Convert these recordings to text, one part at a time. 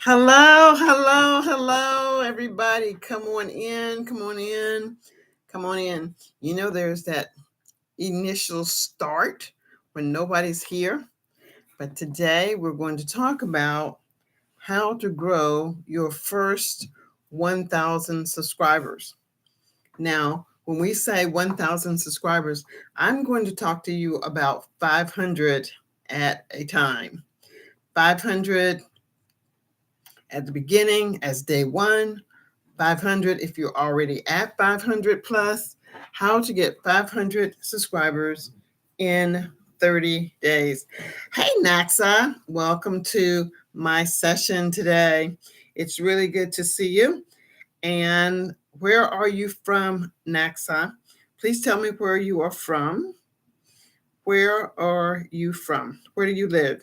Hello, everybody. Come on in. There's that initial start when nobody's here. But today we're going to talk about how to grow your first 1,000 subscribers. Now, when we say 1,000 subscribers, I'm going to talk to you about 500 at a time. 500 at the beginning as day one, 500 if you're already at 500 plus, how to get 500 subscribers in 30 days. Hey, Naxa, welcome to my session today. It's really good to see you. And where are you from, Naxa? Please tell me where you are from. Where are you from? Where do you live?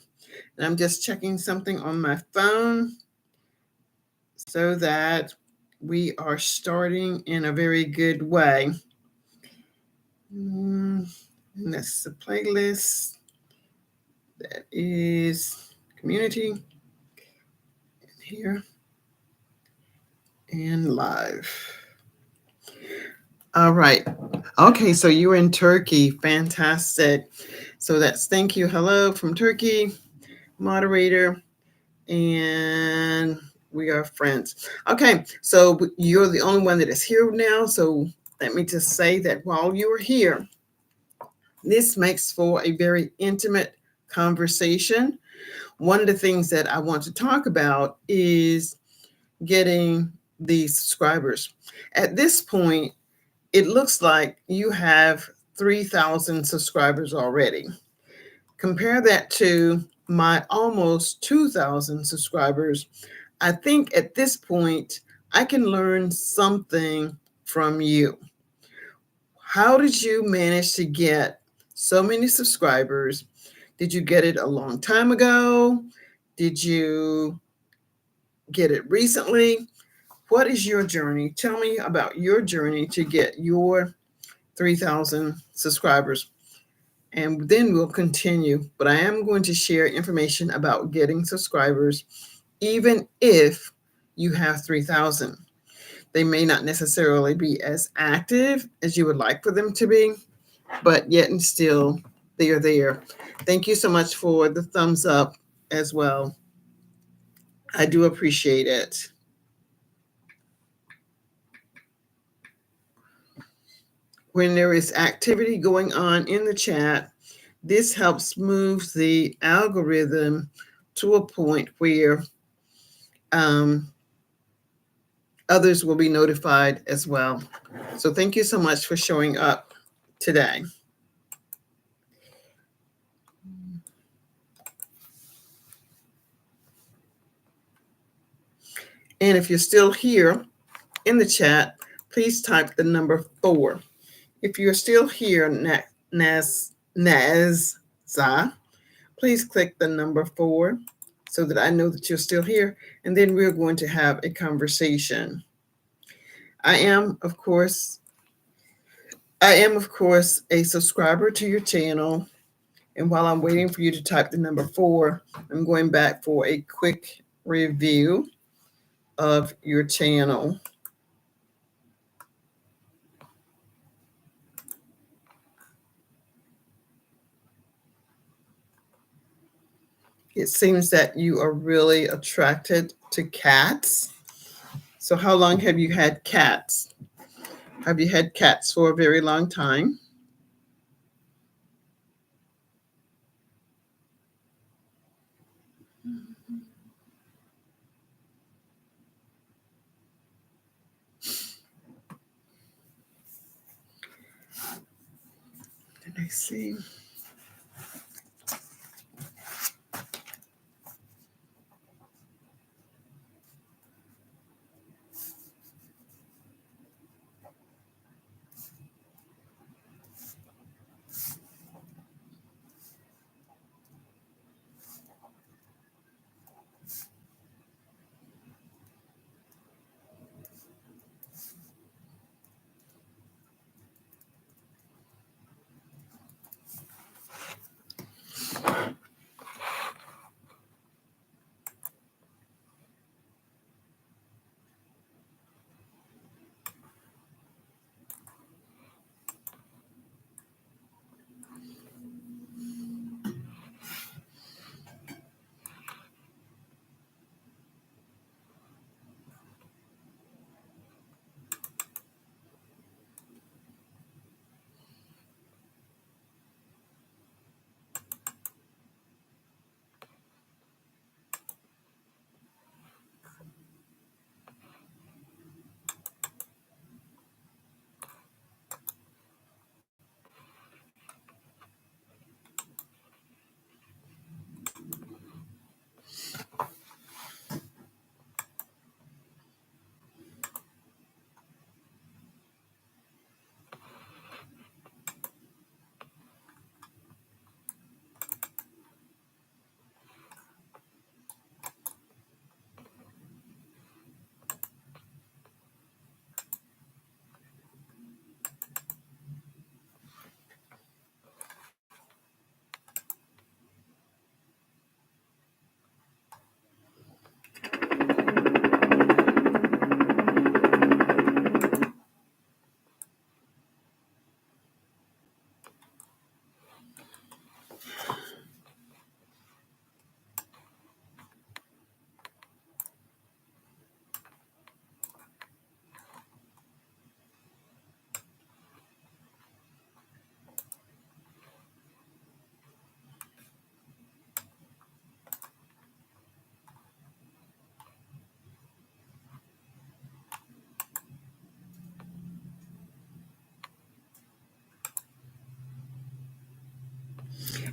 And I'm just checking something on my phone so that we are starting in a very good way. And that's the playlist. That is community. Here. And live. All right. Okay, so you're in Turkey. Fantastic. So that's thank you. Hello from Turkey, moderator. And we are friends. Okay, so you're the only one that is here now. So let me just say that while you are here, this makes for a very intimate conversation. One of the things that I want to talk about is getting the subscribers. At this point, it looks like you have 3,000 subscribers already. Compare that to my almost 2,000 subscribers. I think at this point, I can learn something from you. How did you manage to get so many subscribers? Did you get it a long time ago? Did you get it recently? What is your journey? Tell me about your journey to get your 3,000 subscribers. And then we'll continue. But I am going to share information about getting subscribers, even if you have 3,000. They may not necessarily be as active as you would like for them to be, but yet and still they are there. Thank you so much for the thumbs up as well. I do appreciate it. When there is activity going on in the chat, this helps move the algorithm to a point where others will be notified as well. So thank you so much for showing up today. And if you're still here in the chat, please type the number 4. If you're still here, Nazza, please click the number 4 so that I know that you're still here. And then we're going to have a conversation. I am, of course, a subscriber to your channel. And while I'm waiting for you to type the number 4, I'm going back for a quick review of your channel. It seems that you are really attracted to cats. So how long have you had cats? Have you had cats for a very long time? Let me see.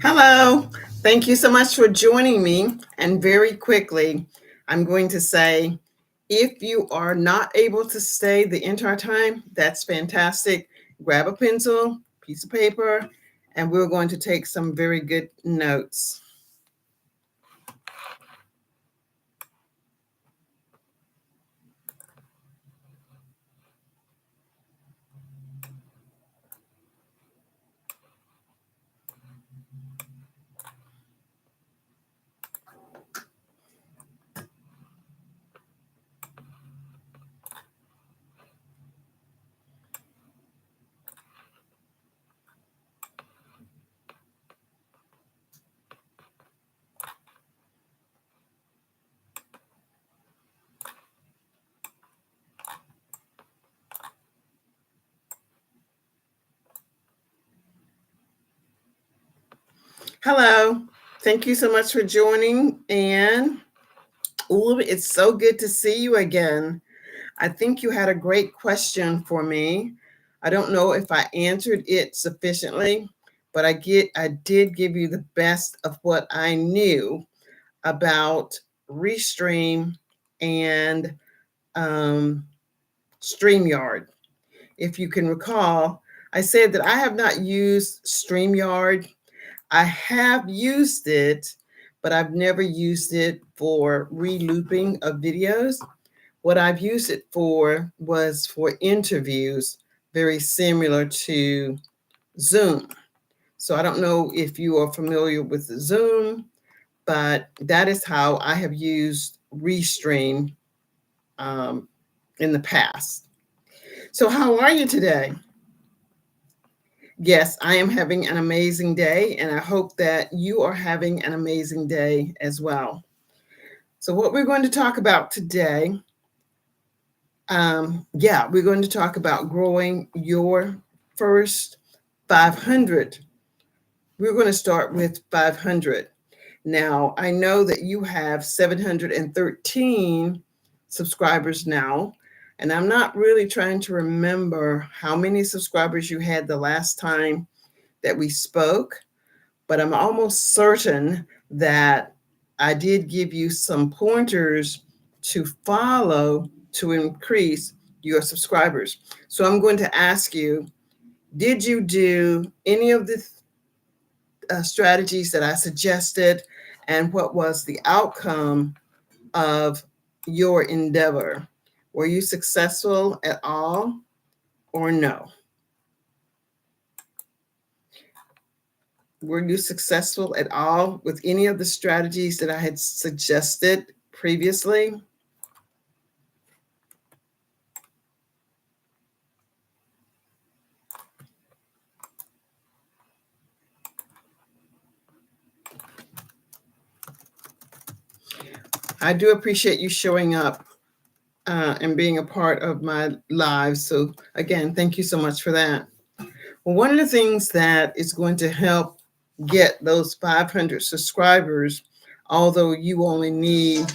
Hello. Thank you so much for joining me. And very quickly, I'm going to say if you are not able to stay the entire time, that's fantastic. Grab a pencil, piece of paper, and we're going to take some very good notes. Hello. Thank you so much for joining. And it's so good to see you again. I think you had a great question for me. I don't know if I answered it sufficiently, but I did give you the best of what I knew about Restream and um, StreamYard. If you can recall, I said that I have not used StreamYard. I have used it, but I've never used it for re-looping of videos. What I've used it for was for interviews, very similar to Zoom. So I don't know if you are familiar with Zoom, but that is how I have used Restream in the past. So, how are you today? Yes, I am having an amazing day, and I hope that you are having an amazing day as well. So, what we're going to talk about today, we're going to talk about growing your first 500. We're going to start with 500. Now, I know that you have 713 subscribers now, and I'm not really trying to remember how many subscribers you had the last time that we spoke, but I'm almost certain that I did give you some pointers to follow to increase your subscribers. So I'm going to ask you, did you do any of the strategies that I suggested, and what was the outcome of your endeavor? Were you successful at all or no? Were you successful at all with any of the strategies that I had suggested previously? I do appreciate you showing up and being a part of my live. So, again, thank you so much for that. Well, one of the things that is going to help get those 500 subscribers, although you only need,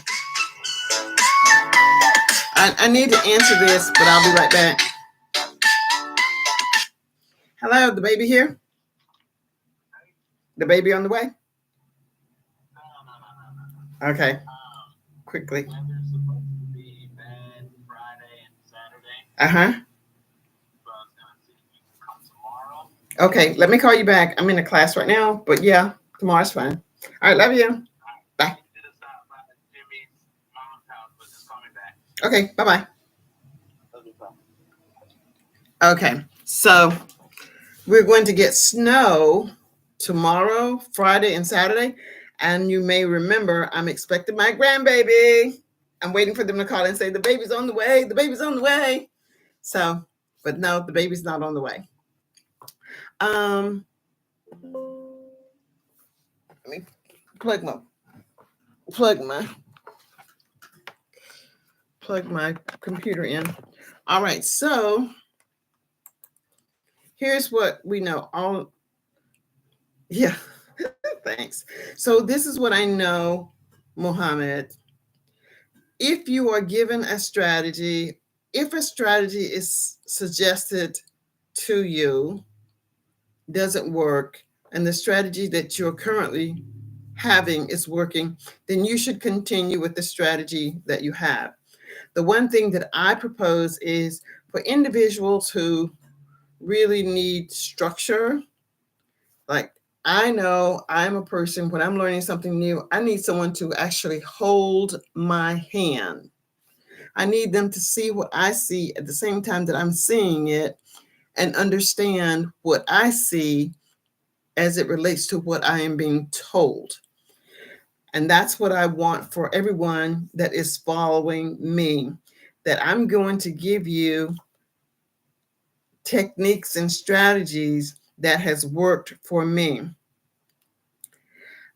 I need to answer this, but I'll be right back. Hello, the baby here? The baby on the way? Okay, quickly. Uh-huh. Okay, let me call you back. I'm in a class right now, but yeah, tomorrow's fine. All right, love you. Bye. Okay, bye-bye. Okay, so we're going to get snow tomorrow, Friday, and Saturday. And you may remember, I'm expecting my grandbaby. I'm waiting for them to call and say, the baby's on the way, the baby's on the way. So, but no, the baby's not on the way. Let me plug my computer in. All right, so here's what we know. Yeah, thanks. So this is what I know, Mohammed. If you are given a strategy, if a strategy is suggested to you, doesn't work, and the strategy that you're currently having is working, then you should continue with the strategy that you have. The one thing that I propose is for individuals who really need structure, like I know I'm a person, when I'm learning something new, I need someone to actually hold my hand. I need them to see what I see at the same time that I'm seeing it and understand what I see as it relates to what I am being told. And that's what I want for everyone that is following me, that I'm going to give you techniques and strategies that has worked for me.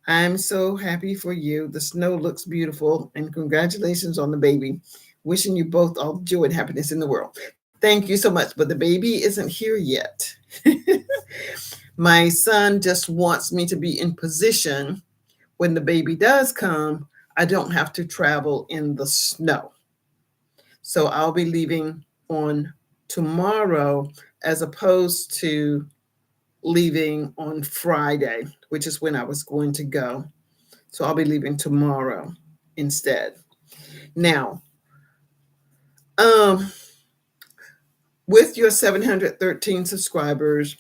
I'm so happy for you. The snow looks beautiful, and congratulations on the baby. Wishing you both all joy and happiness in the world. Thank you so much, but the baby isn't here yet. My son just wants me to be in position when the baby does come. I don't have to travel in the snow. So I'll be leaving on tomorrow as opposed to leaving on Friday, which is when I was going to go. So I'll be leaving tomorrow instead. Now, with your 713 subscribers,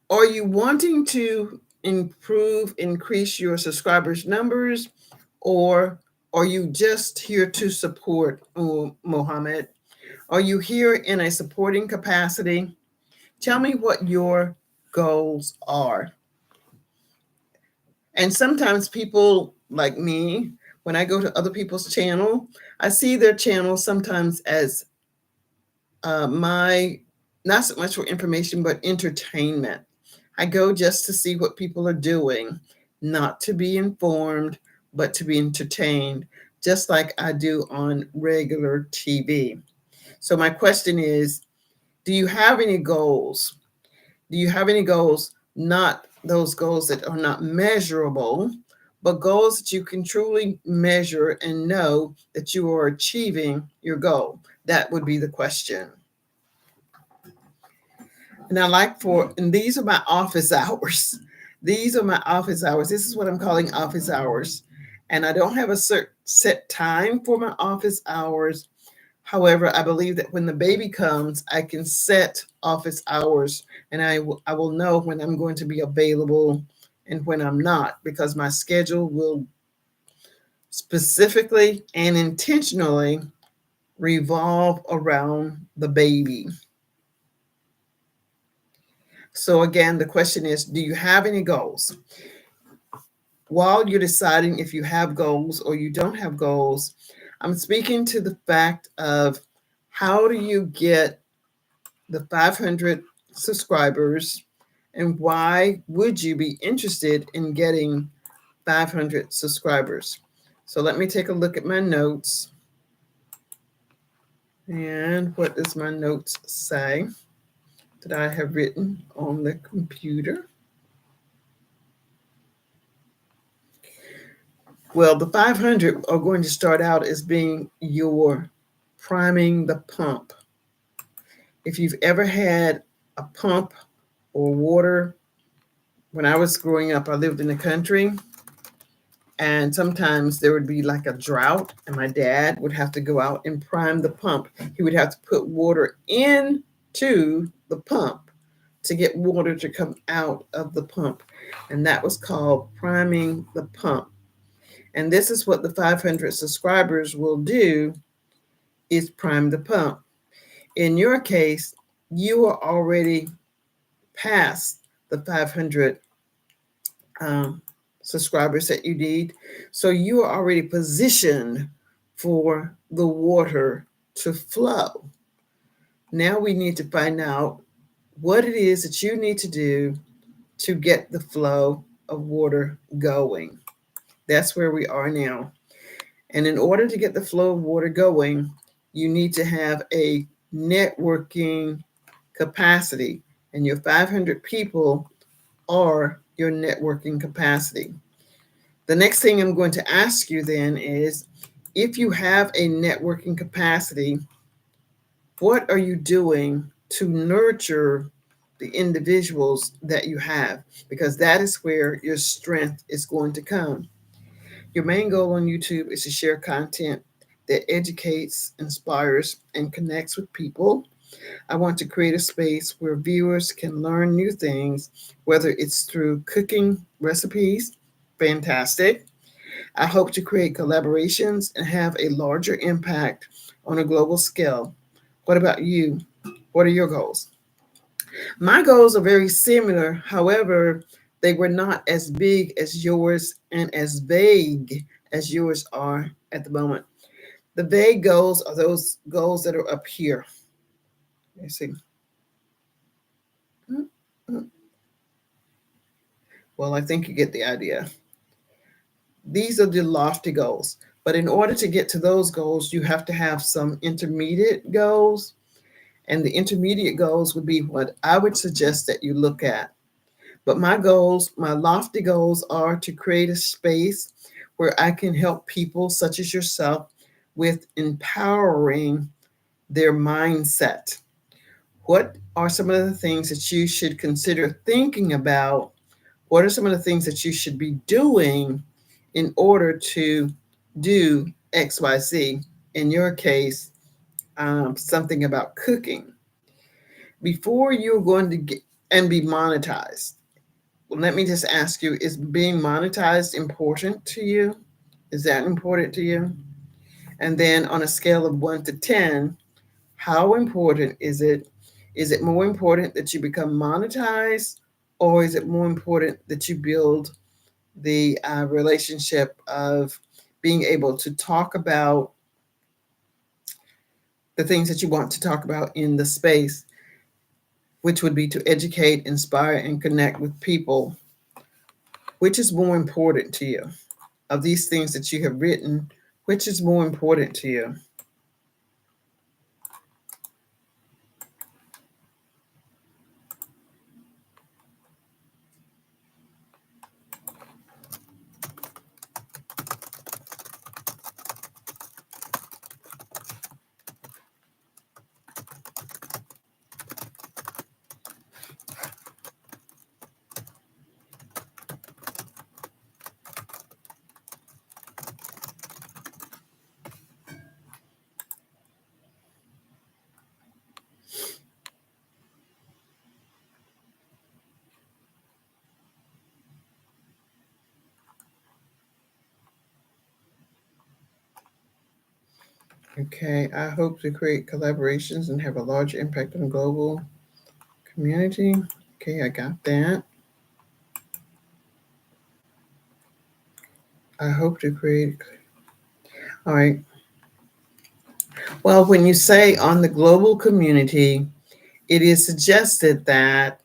are you wanting to increase your subscribers numbers, or are you just here to support Mohammed? Are you here in a supporting capacity? Tell me what your goals are. And sometimes people like me, when I go to other people's channel, I see their channel sometimes as my, not so much for information, but entertainment. I go just to see what people are doing, not to be informed, but to be entertained, just like I do on regular TV. So my question is, do you have any goals? Do you have any goals, not those goals that are not measurable, but goals that you can truly measure and know that you are achieving your goal? That would be the question. And and these are my office hours. These are my office hours. This is what I'm calling office hours. And I don't have a set time for my office hours. However, I believe that when the baby comes, I can set office hours, and I will know when I'm going to be available and when I'm not, because my schedule will specifically and intentionally revolve around the baby. So again, the question is, do you have any goals? While you're deciding if you have goals or you don't have goals, I'm speaking to the fact of how do you get the 500 subscribers, and why would you be interested in getting 500 subscribers? So let me take a look at my notes. And what does my notes say that I have written on the computer? Well, the 500 are going to start out as being your priming the pump. If you've ever had a pump or water, when I was growing up, I lived in the country, and sometimes there would be like a drought, and my dad would have to go out and prime the pump. He would have to put water into the pump to get water to come out of the pump, and that was called priming the pump. And this is what the 500 subscribers will do, is prime the pump. In your case, you are already past the 500 subscribers that you need. So you are already positioned for the water to flow. Now we need to find out what it is that you need to do to get the flow of water going. That's where we are now. And in order to get the flow of water going, you need to have a networking capacity, and your 500 people are your networking capacity. The next thing I'm going to ask you then is, if you have a networking capacity, what are you doing to nurture the individuals that you have, because that is where your strength is going to come. Your main goal on YouTube is to share content that educates, inspires, and connects with people. I want to create a space where viewers can learn new things, whether it's through cooking recipes, fantastic. I hope to create collaborations and have a larger impact on a global scale. What about you? What are your goals? My goals are very similar. However, they were not as big as yours and as vague as yours are at the moment. The vague goals are those goals that are up here. Let me see. Well, I think you get the idea. These are the lofty goals. But in order to get to those goals, you have to have some intermediate goals. And the intermediate goals would be what I would suggest that you look at. But my goals, my lofty goals, are to create a space where I can help people such as yourself with empowering their mindset. What are some of the things that you should consider thinking about? What are some of the things that you should be doing in order to do XYZ? In your case, something about cooking. Before you're going to get and be monetized, well, let me just ask you, is being monetized important to you? Is that important to you? And then on a scale of 1 to 10, how important is it? Is it more important that you become monetized, or is it more important that you build the relationship of being able to talk about the things that you want to talk about in the space, which would be to educate, inspire, and connect with people? Which is more important to you? Of these things that you have written, which is more important to you? Okay, I hope to create collaborations and have a large impact on the global community. Okay, I got that. I hope to create. All right. Well, when you say on the global community, it is suggested that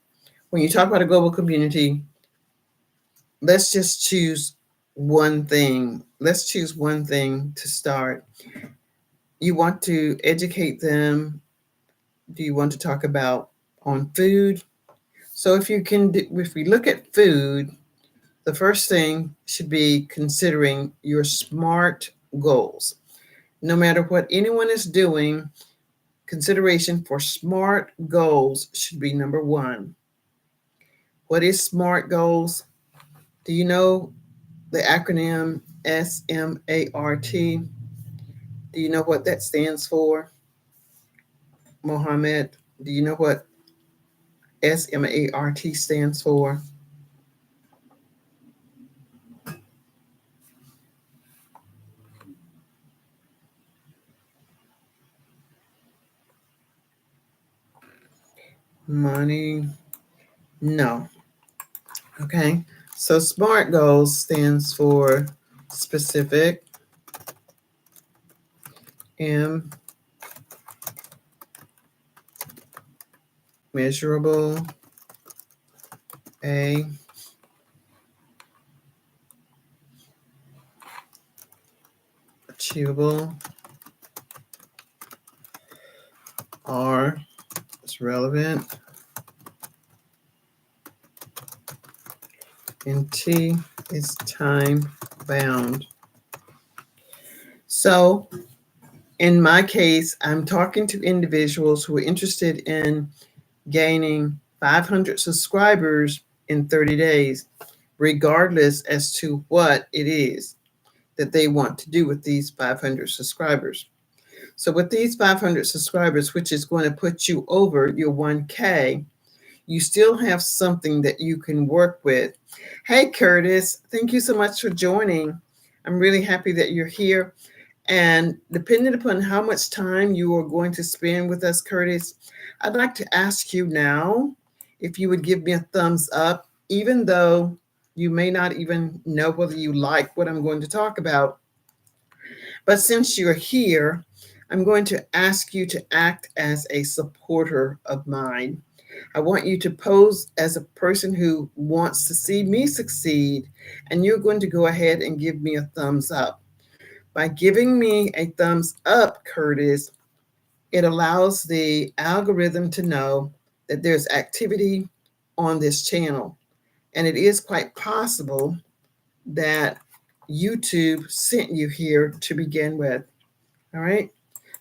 when you talk about a global community, let's just choose one thing. Let's choose one thing to start. You want to educate them. Do you want to talk about on food? So if we look at food, the first thing should be considering your SMART goals. No matter what anyone is doing, consideration for SMART goals should be number one. What is SMART goals? Do you know the acronym SMART? Do you know what that stands for? Mohammed, do you know what SMART stands for? Money? No. Okay. So SMART goals stands for specific, M, measurable, A, achievable, R is relevant, and T is time bound. So in my case, I'm talking to individuals who are interested in gaining 500 subscribers in 30 days, regardless as to what it is that they want to do with these 500 subscribers. So with these 500 subscribers, which is going to put you over your 1K, you still have something that you can work with. Hey, Curtis, thank you so much for joining. I'm really happy that you're here. And depending upon how much time you are going to spend with us, Curtis, I'd like to ask you now if you would give me a thumbs up, even though you may not even know whether you like what I'm going to talk about. But since you're here, I'm going to ask you to act as a supporter of mine. I want you to pose as a person who wants to see me succeed, and you're going to go ahead and give me a thumbs up. By giving me a thumbs up, Curtis, it allows the algorithm to know that there's activity on this channel. And it is quite possible that YouTube sent you here to begin with. All right.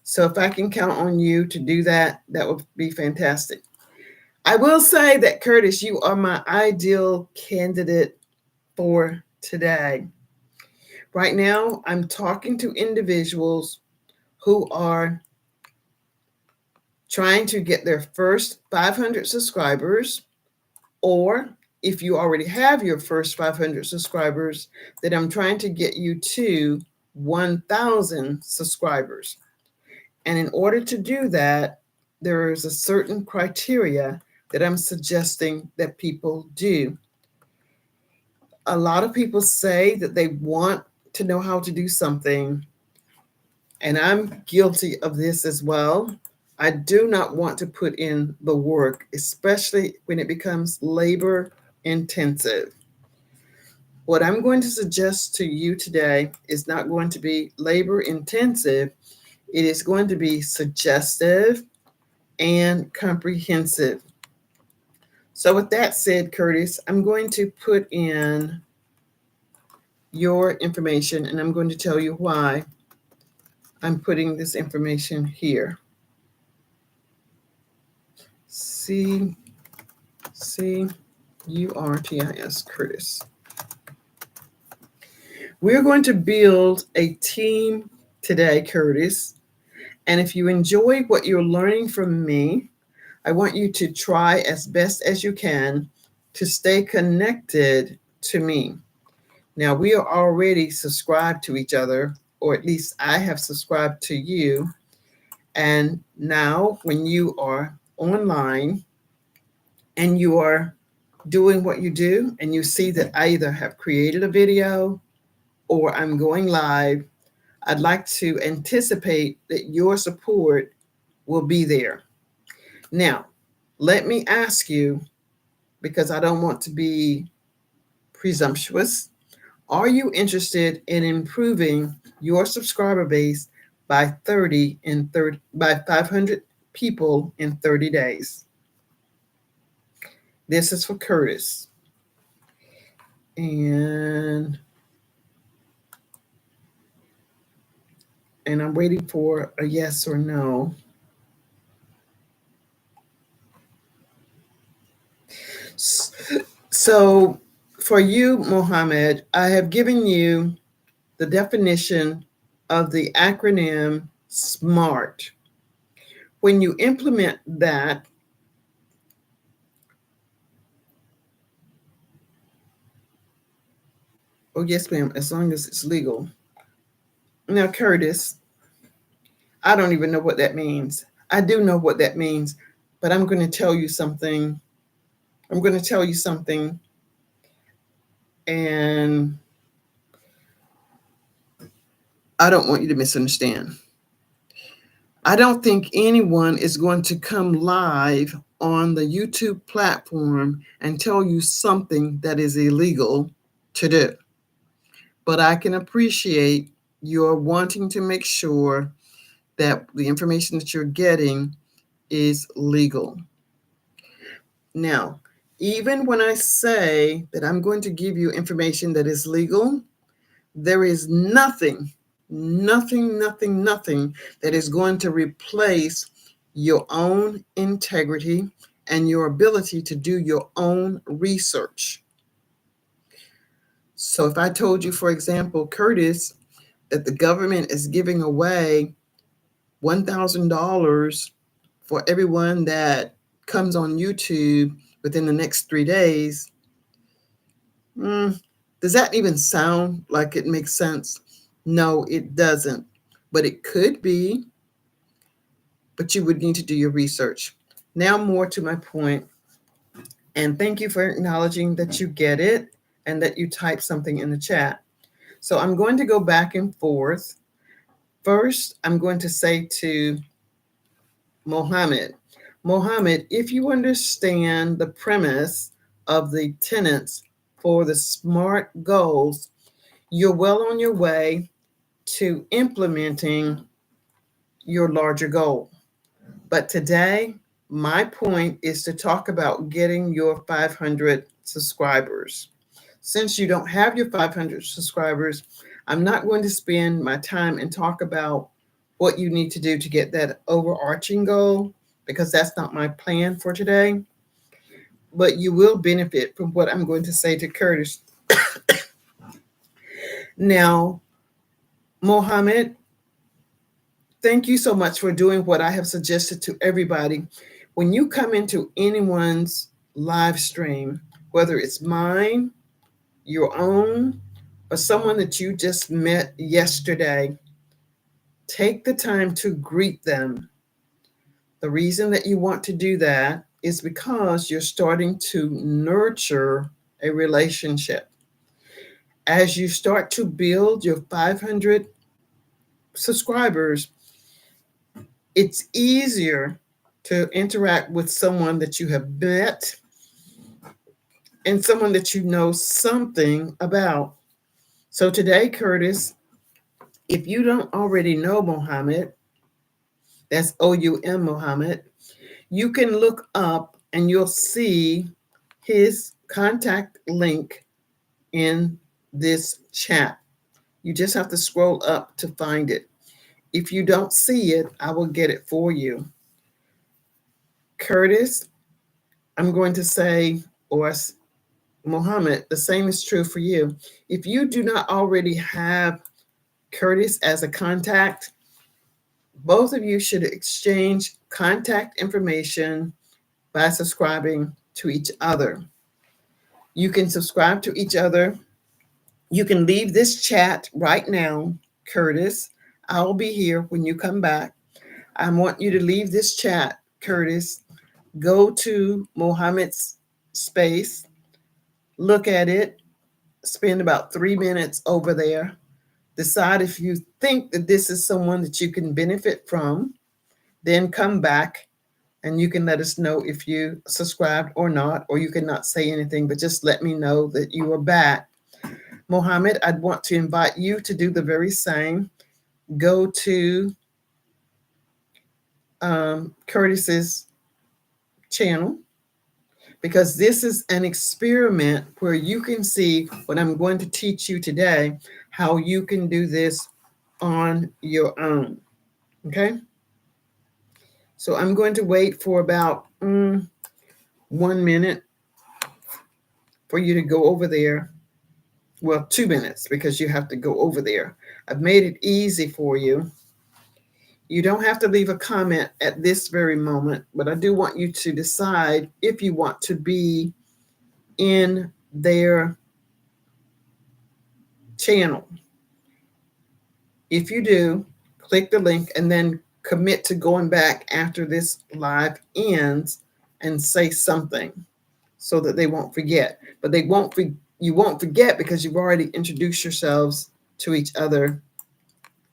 So if I can count on you to do that, that would be fantastic. I will say that, Curtis, you are my ideal candidate for today. Right now, I'm talking to individuals who are trying to get their first 500 subscribers, or if you already have your first 500 subscribers, that I'm trying to get you to 1,000 subscribers. And in order to do that, there is a certain criteria that I'm suggesting that people do. A lot of people say that they want to know how to do something, and I'm guilty of this as well. I do not want to put in the work, especially when it becomes labor intensive. What I'm going to suggest to you today is not going to be labor intensive. It is going to be suggestive and comprehensive. So with that said, Curtis, I'm going to put in your information, and I'm going to tell you why I'm putting this information here. C-U-R-T-I-S, Curtis. We're going to build a team today, Curtis. And if you enjoy what you're learning from me, I want you to try as best as you can to stay connected to me. Now, we are already subscribed to each other, or at least I have subscribed to you. And now when you are online and you are doing what you do, and you see that I either have created a video or I'm going live, I'd like to anticipate that your support will be there. Now, let me ask you, because I don't want to be presumptuous, are you interested in improving your subscriber base by 500 people in 30 days? This is for Curtis. And I'm waiting for a yes or no. So for you, Mohammed, I have given you the definition of the acronym SMART. When you implement that, oh yes, ma'am, as long as it's legal. Now, Curtis, I don't even know what that means. I do know what that means, but I'm going to tell you something. And I don't want you to misunderstand. I don't think anyone is going to come live on the YouTube platform and tell you something that is illegal to do. But I can appreciate your wanting to make sure that the information that you're getting is legal. Now, even when I say that I'm going to give you information that is legal, there is nothing that is going to replace your own integrity and your ability to do your own research. So if I told you, for example, Curtis, that the government is giving away $1,000 for everyone that comes on YouTube within the next 3 days, does that even sound like it makes sense? No, it doesn't. But it could be, but you would need to do your research. Now, more to my point, and thank you for acknowledging that you get it and that you type something in the chat. So I'm going to go back and forth. First, I'm going to say to Mohammed, if you understand the premise of the tenets for the SMART goals, you're well on your way to implementing your larger goal. But today, my point is to talk about getting your 500 subscribers. Since you don't have your 500 subscribers, I'm not going to spend my time and talk about what you need to do to get that overarching goal, because that's not my plan for today. But you will benefit from what I'm going to say to Curtis. Now, Mohammed, thank you so much for doing what I have suggested to everybody. When you come into anyone's live stream, whether it's mine, your own, or someone that you just met yesterday, take the time to greet them. The reason that you want to do that is because you're starting to nurture a relationship. As you start to build your 500 subscribers, it's easier to interact with someone that you have met and someone that you know something about. So today, Curtis, if you don't already know Mohammed, that's OUM Mohammed, you can look up and you'll see his contact link in this chat. You just have to scroll up to find it. If you don't see it, I will get it for you. Curtis, I'm going to say, or Mohammed, the same is true for you. If you do not already have Curtis as a contact, both of you should exchange contact information by subscribing to each other. You can subscribe to each other. You can leave this chat right now, Curtis. I'll be here when you come back. I want you to leave this chat, Curtis. Go to Mohammed's space, look at it, spend about 3 minutes over there. Decide if you think that this is someone that you can benefit from. Then come back and you can let us know if you subscribed or not, or you cannot say anything, but just let me know that you are back. Mohammed, I'd want to invite you to do the very same. Go to Curtis's channel, because this is an experiment where you can see what I'm going to teach you today, how you can do this on your own. Okay? So I'm going to wait for about 1 minute for you to go over there. Well, 2 minutes, because you have to go over there. I've made it easy for you. You don't have to leave a comment at this very moment, but I do want you to decide if you want to be in their channel. If you do, click the link and then commit to going back after this live ends and say something so that they won't forget. But you won't forget because you've already introduced yourselves to each other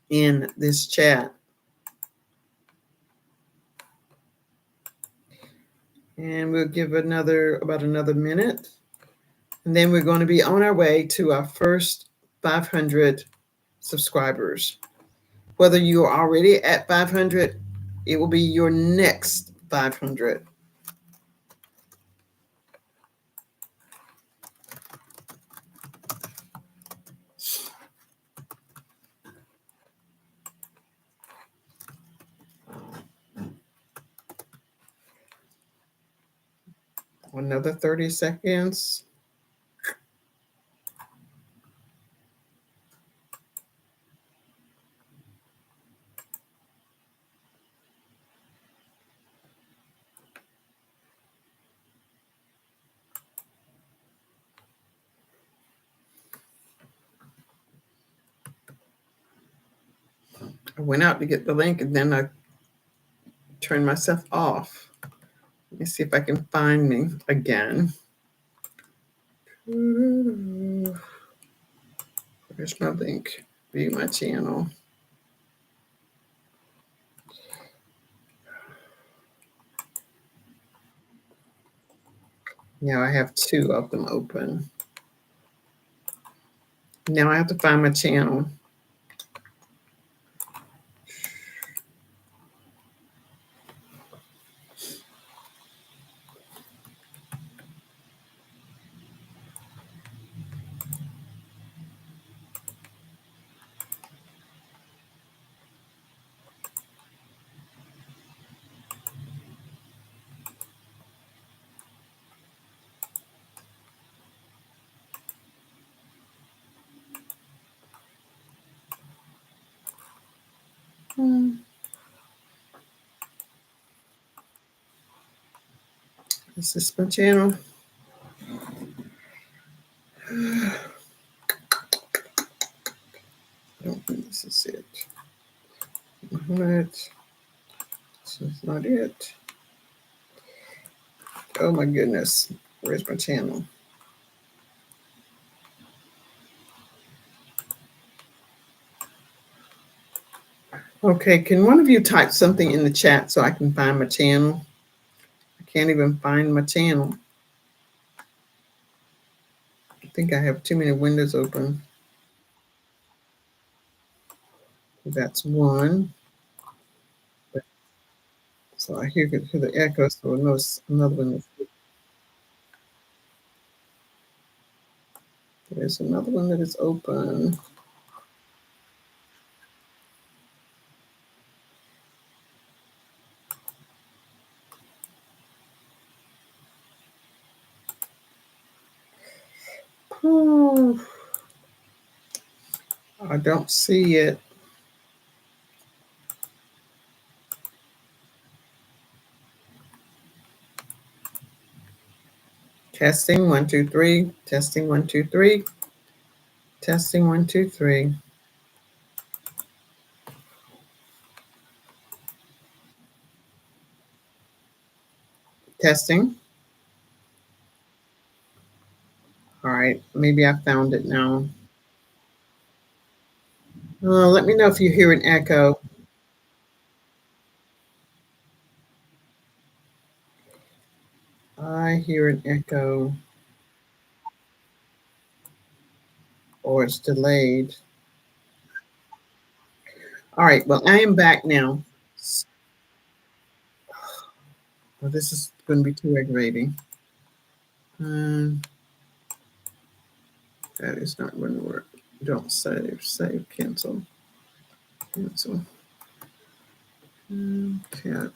in this chat. And we'll give about another minute. And then we're going to be on our way to our first 500 subscribers. Whether you are already at 500, it will be your next 500. Another 30 seconds. I went out to get the link and then I turned myself off. Let me see if I can find me again. Where's my link? View my channel. Now I have two of them open. Now I have to find my channel. Is this my channel? I don't think this is it. What? This is not it. Oh my goodness. Where's my channel? Okay, can one of you type something in the chat so I can find my channel? I can't even find my channel. I think I have too many windows open. That's one. So I hear the echo, so I know it's another one. There's another one that is open. Oh, I don't see it. Testing 1 2 3. Testing 1 2 3. Testing 1 2 3. Testing. All right, maybe I found it now. Let me know if you hear an echo. I hear an echo, or it's delayed. All right, well, I am back now. Well, this is going to be too aggravating. That is not going to work. Don't save. Save. Cancel. Cancel. Tab.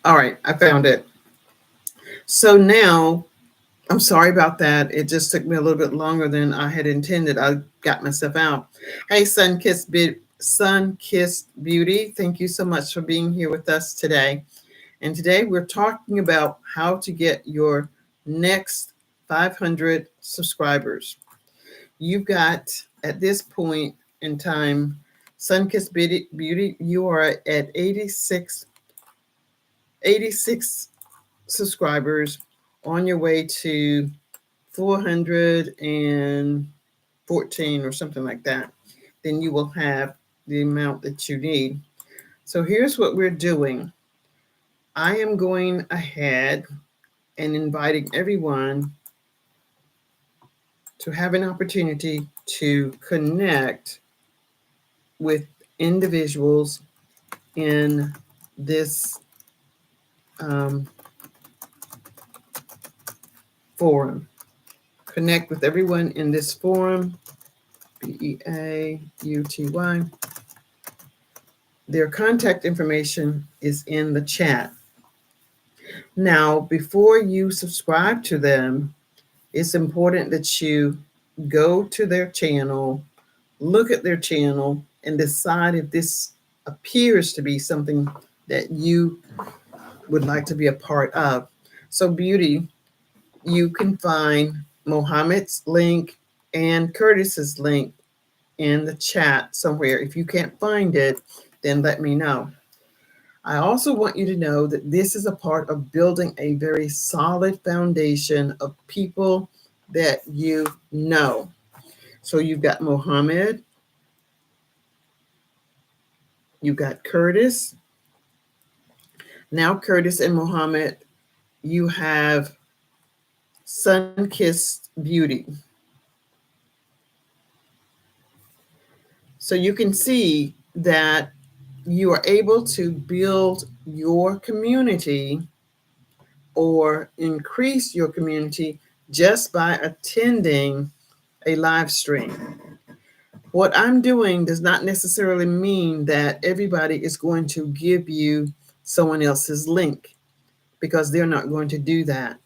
All right, I found it. So now, I'm sorry about that. It just took me a little bit longer than I had intended. I got myself out. Hey, Sun-Kissed Beauty, thank you so much for being here with us today. And today we're talking about how to get your next 500 subscribers. You've got, at this point in time, Sun-Kissed Beauty, you are at 86 subscribers, on your way to 414 or something like that. Then you will have the amount that you need. So here's what we're doing. I am going ahead and inviting everyone to have an opportunity to connect with individuals in this um, forum. Connect with everyone in this forum, BEAUTY. Their contact information is in the chat. Now, before you subscribe to them, it's important that you go to their channel, look at their channel, and decide if this appears to be something that you would like to be a part of. So, Beauty, you can find Mohammed's link and Curtis's link in the chat somewhere. If you can't find it, then let me know. I also want you to know that this is a part of building a very solid foundation of people that you know. So you've got Mohammed, you've got Curtis. Now, Curtis and Mohammed, you have Sun-Kissed Beauty. So you can see that you are able to build your community or increase your community just by attending a live stream. What I'm doing does not necessarily mean that everybody is going to give you someone else's link, because they're not going to do that.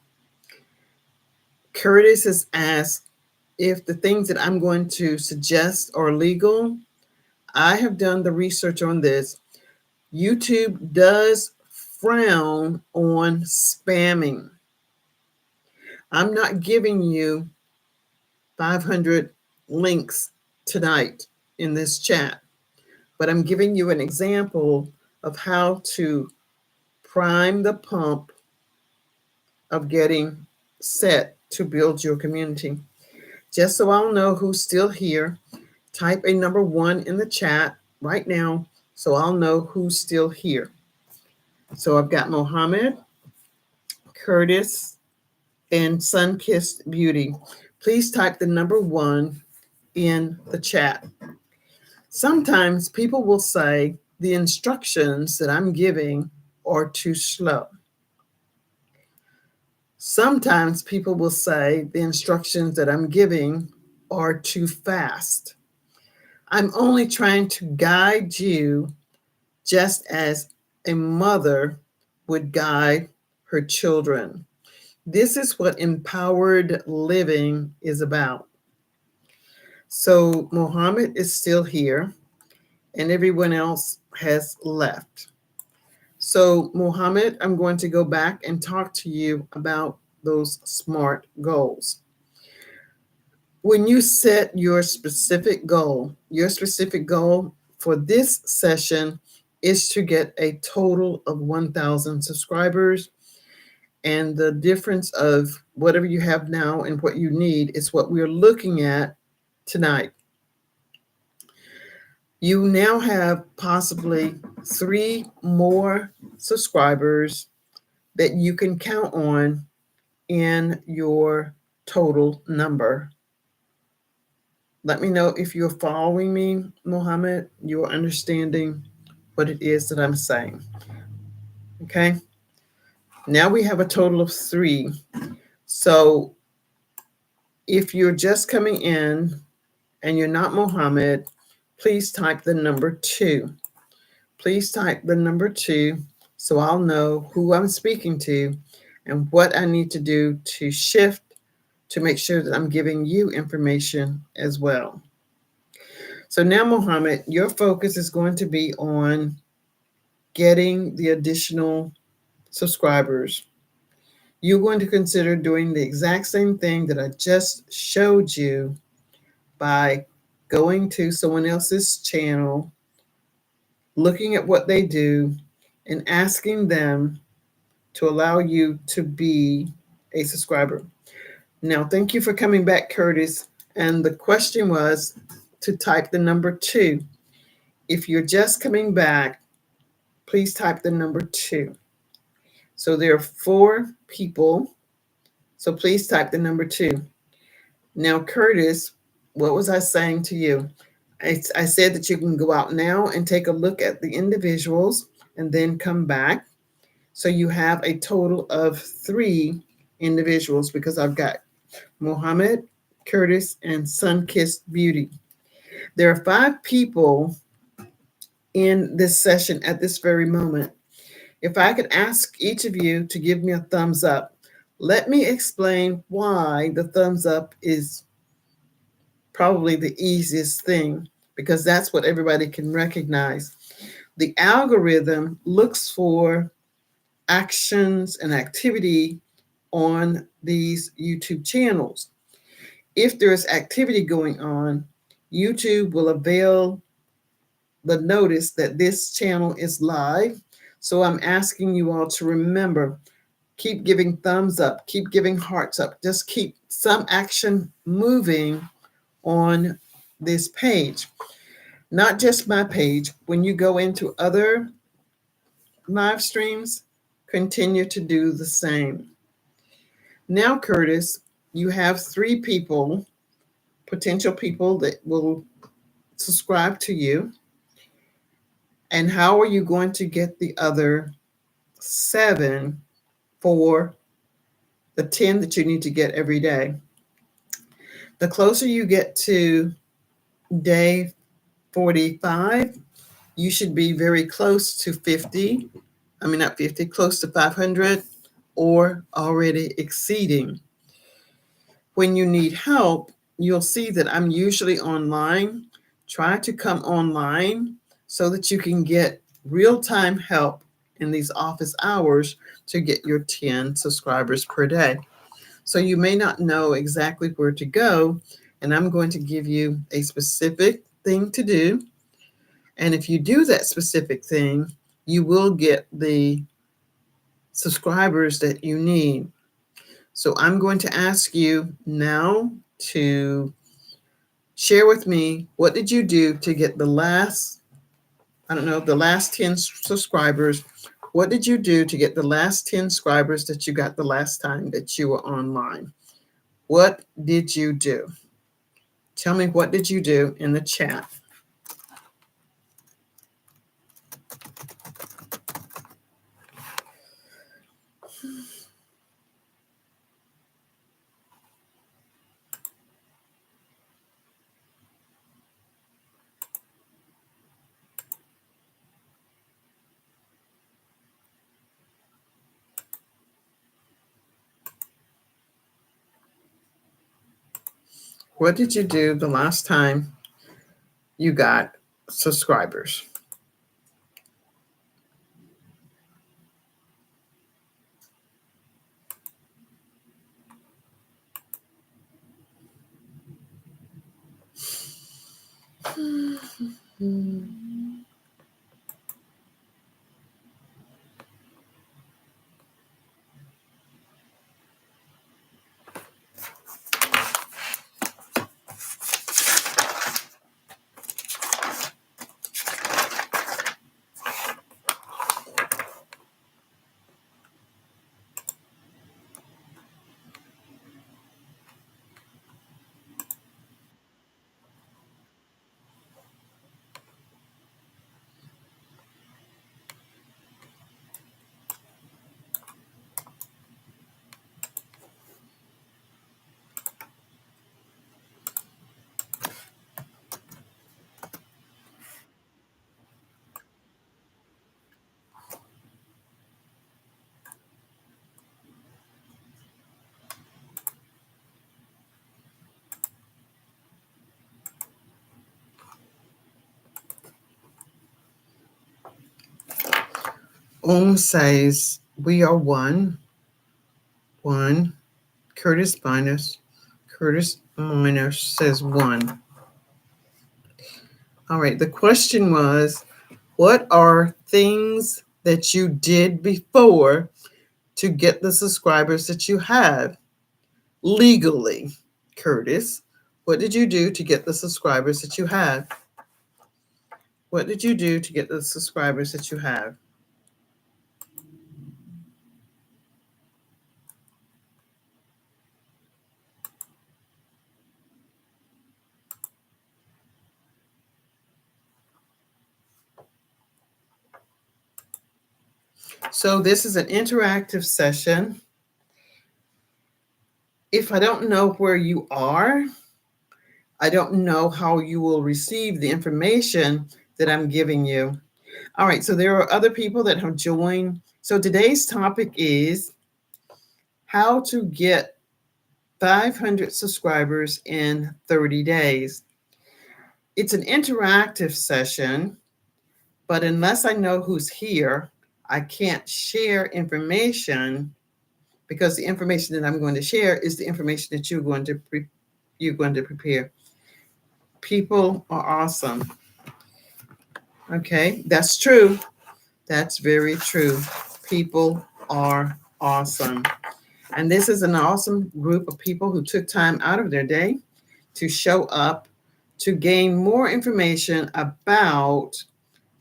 Curtis has asked if the things that I'm going to suggest are legal. I have done the research on this. YouTube does frown on spamming. I'm not giving you 500 links tonight in this chat, but I'm giving you an example of how to prime the pump of getting set to build your community. Just so I'll know who's still here, type a number 1 in the chat right now so I'll know who's still here. So I've got Mohammed, Curtis, and Sun-Kissed Beauty. Please type the number 1 in the chat. Sometimes people will say the instructions that I'm giving are too slow. Sometimes people will say the instructions that I'm giving are too fast. I'm only trying to guide you just as a mother would guide her children. This is what empowered living is about. So Mohammed is still here and everyone else has left. So Mohammed, I'm going to go back and talk to you about those SMART goals. When you set your specific goal for this session is to get a total of 1,000 subscribers. And the difference of whatever you have now and what you need is what we're looking at tonight. You now have possibly 3 more subscribers that you can count on in your total number. Let me know if you're following me, Mohammed, you're understanding what it is that I'm saying. Okay. Now we have a total of 3. So if you're just coming in and you're not Mohammed, please type the number 2. Please type the number 2 so I'll know who I'm speaking to and what I need to do to shift to make sure that I'm giving you information as well. So now, Mohammed, your focus is going to be on getting the additional subscribers. You're going to consider doing the exact same thing that I just showed you by going to someone else's channel, looking at what they do, and asking them to allow you to be a subscriber. Now, thank you for coming back, Curtis. And the question was to type the number 2. If you're just coming back, please type the number 2. So there are 4 people. So please type the number 2. Now, Curtis, what was I saying to you? I said that you can go out now and take a look at the individuals and then come back. So you have a total of 3 individuals because I've got Mohammed, Curtis, and Sunkissed Beauty. There are 5 people in this session at this very moment. If I could ask each of you to give me a thumbs up, let me explain why the thumbs up is probably the easiest thing, because that's what everybody can recognize. The algorithm looks for actions and activity on these YouTube channels. If there's activity going on, YouTube will avail the notice that this channel is live. So I'm asking you all to remember, keep giving thumbs up, keep giving hearts up, just keep some action moving on this page. Not just my page. When you go into other live streams, continue to do the same. Now, Curtis, you have 3 people, potential people that will subscribe to you. And how are you going to get the other 7 for the 10 that you need to get every day? The closer you get to day 45, you should be very close to 50. I mean, not 50, close to 500 or already exceeding. When you need help, you'll see that I'm usually online. Try to come online so that you can get real-time help in these office hours to get your 10 subscribers per day. So you may not know exactly where to go, and I'm going to give you a specific thing to do. And if you do that specific thing, you will get the subscribers that you need. So I'm going to ask you now to share with me, what did you do to get the last, the last 10 subscribers? What did you do to get the last 10 subscribers that you got the last time that you were online? What did you do? Tell me, what did you do in the chat? What did you do the last time you got subscribers? Says we are one. One. Curtis minus. Curtis minus says 1. All right. The question was, what are things that you did before to get the subscribers that you have legally? Curtis, what did you do to get the subscribers that you have? What did you do to get the subscribers that you have? So this is an interactive session. If I don't know where you are, I don't know how you will receive the information that I'm giving you. All right, so there are other people that have joined. So today's topic is how to get 500 subscribers in 30 days. It's an interactive session, but unless I know who's here, I can't share information because the information that I'm going to share is the information that you're going to prepare. People are awesome. Okay, that's true. That's very true. People are awesome. And this is an awesome group of people who took time out of their day to show up to gain more information about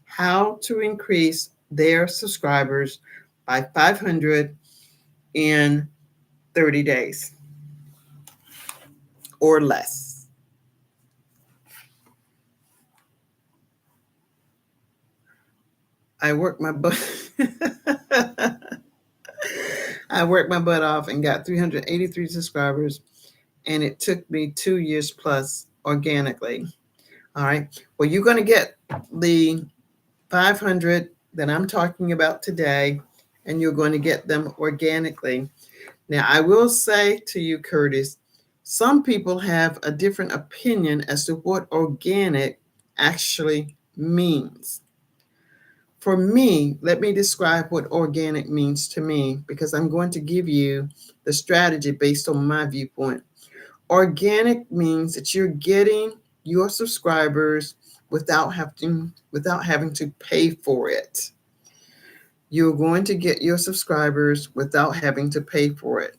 how to increase their subscribers by 500 in 30 days or less. I worked my butt. I worked my butt off and got 383 subscribers, and it took me 2 years plus organically. All right. Well, you're going to get the 500 that I'm talking about today, and you're going to get them organically. Now, I will say to you, Curtis, some people have a different opinion as to what organic actually means. For me, let me describe what organic means to me because I'm going to give you the strategy based on my viewpoint. Organic means that you're getting your subscribers without having to pay for it. You're going to get your subscribers without having to pay for it.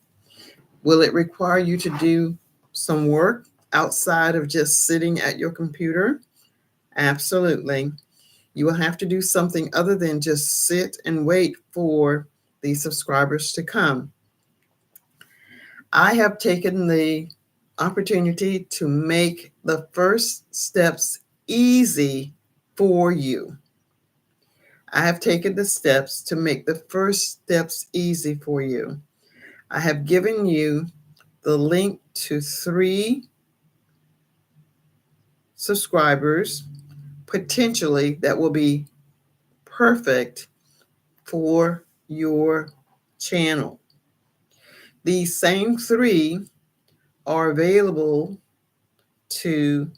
Will it require you to do some work outside of just sitting at your computer? Absolutely. You will have to do something other than just sit and wait for the subscribers to come. I have taken the opportunity to make the first steps easy for you. I have taken the steps to make the first steps easy for you. I have given you the link to 3 subscribers, potentially that will be perfect for your channel. These same 3 are available to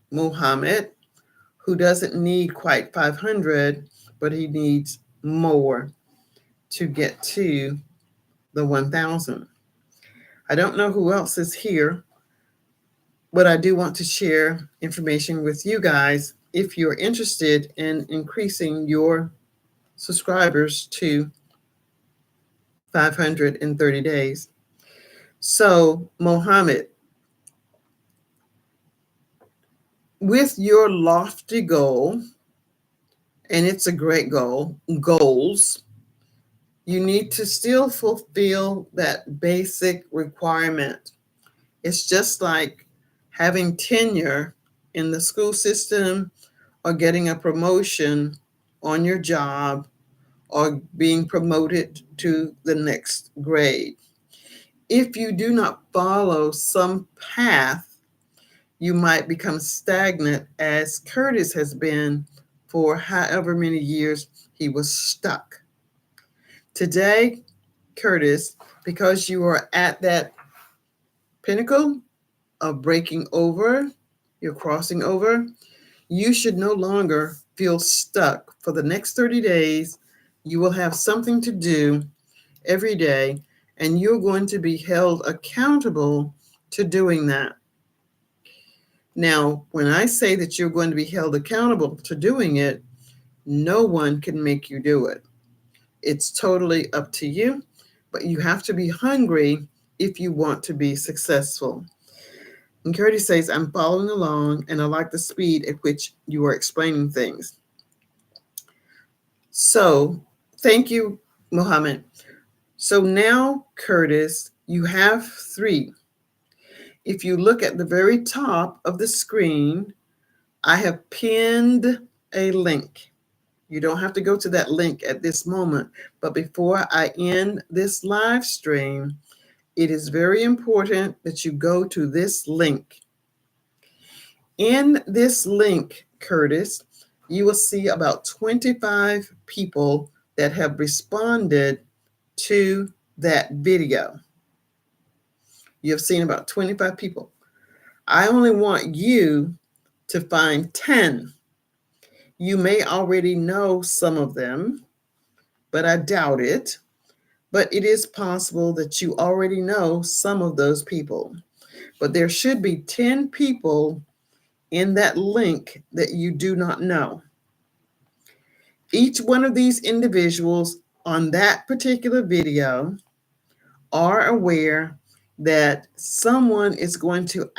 Muhammad, who doesn't need quite 500, but he needs more to get to the 1,000. I don't know who else is here, but I do want to share information with you guys if you're interested in increasing your subscribers to 500 in 30 days. So, Mohammed, with your lofty goal, and it's a great goals, you need to still fulfill that basic requirement. It's just like having tenure in the school system or getting a promotion on your job or being promoted to the next grade. If you do not follow some path, you might become stagnant, as Curtis has been for however many years he was stuck. Today, Curtis, because you are at that pinnacle of breaking over, you're crossing over, you should no longer feel stuck. For the next 30 days, you will have something to do every day, and you're going to be held accountable to doing that. Now, when I say that you're going to be held accountable to doing it, no one can make you do it. It's totally up to you, but you have to be hungry if you want to be successful. And Curtis says, I'm following along and I like the speed at which you are explaining things. So, thank you, Mohammed. So now, Curtis, you have 3. If you look at the very top of the screen, I have pinned a link. You don't have to go to that link at this moment. But before I end this live stream, it is very important that you go to this link. In this link, Curtis, you will see about 25 people that have responded to that video. You have seen about 25 people. I only want you to find 10. You may already know some of them, but I doubt it. But it is possible that you already know some of those people. But there should be 10 people in that link that you do not know. Each one of these individuals on that particular video are aware that someone is going to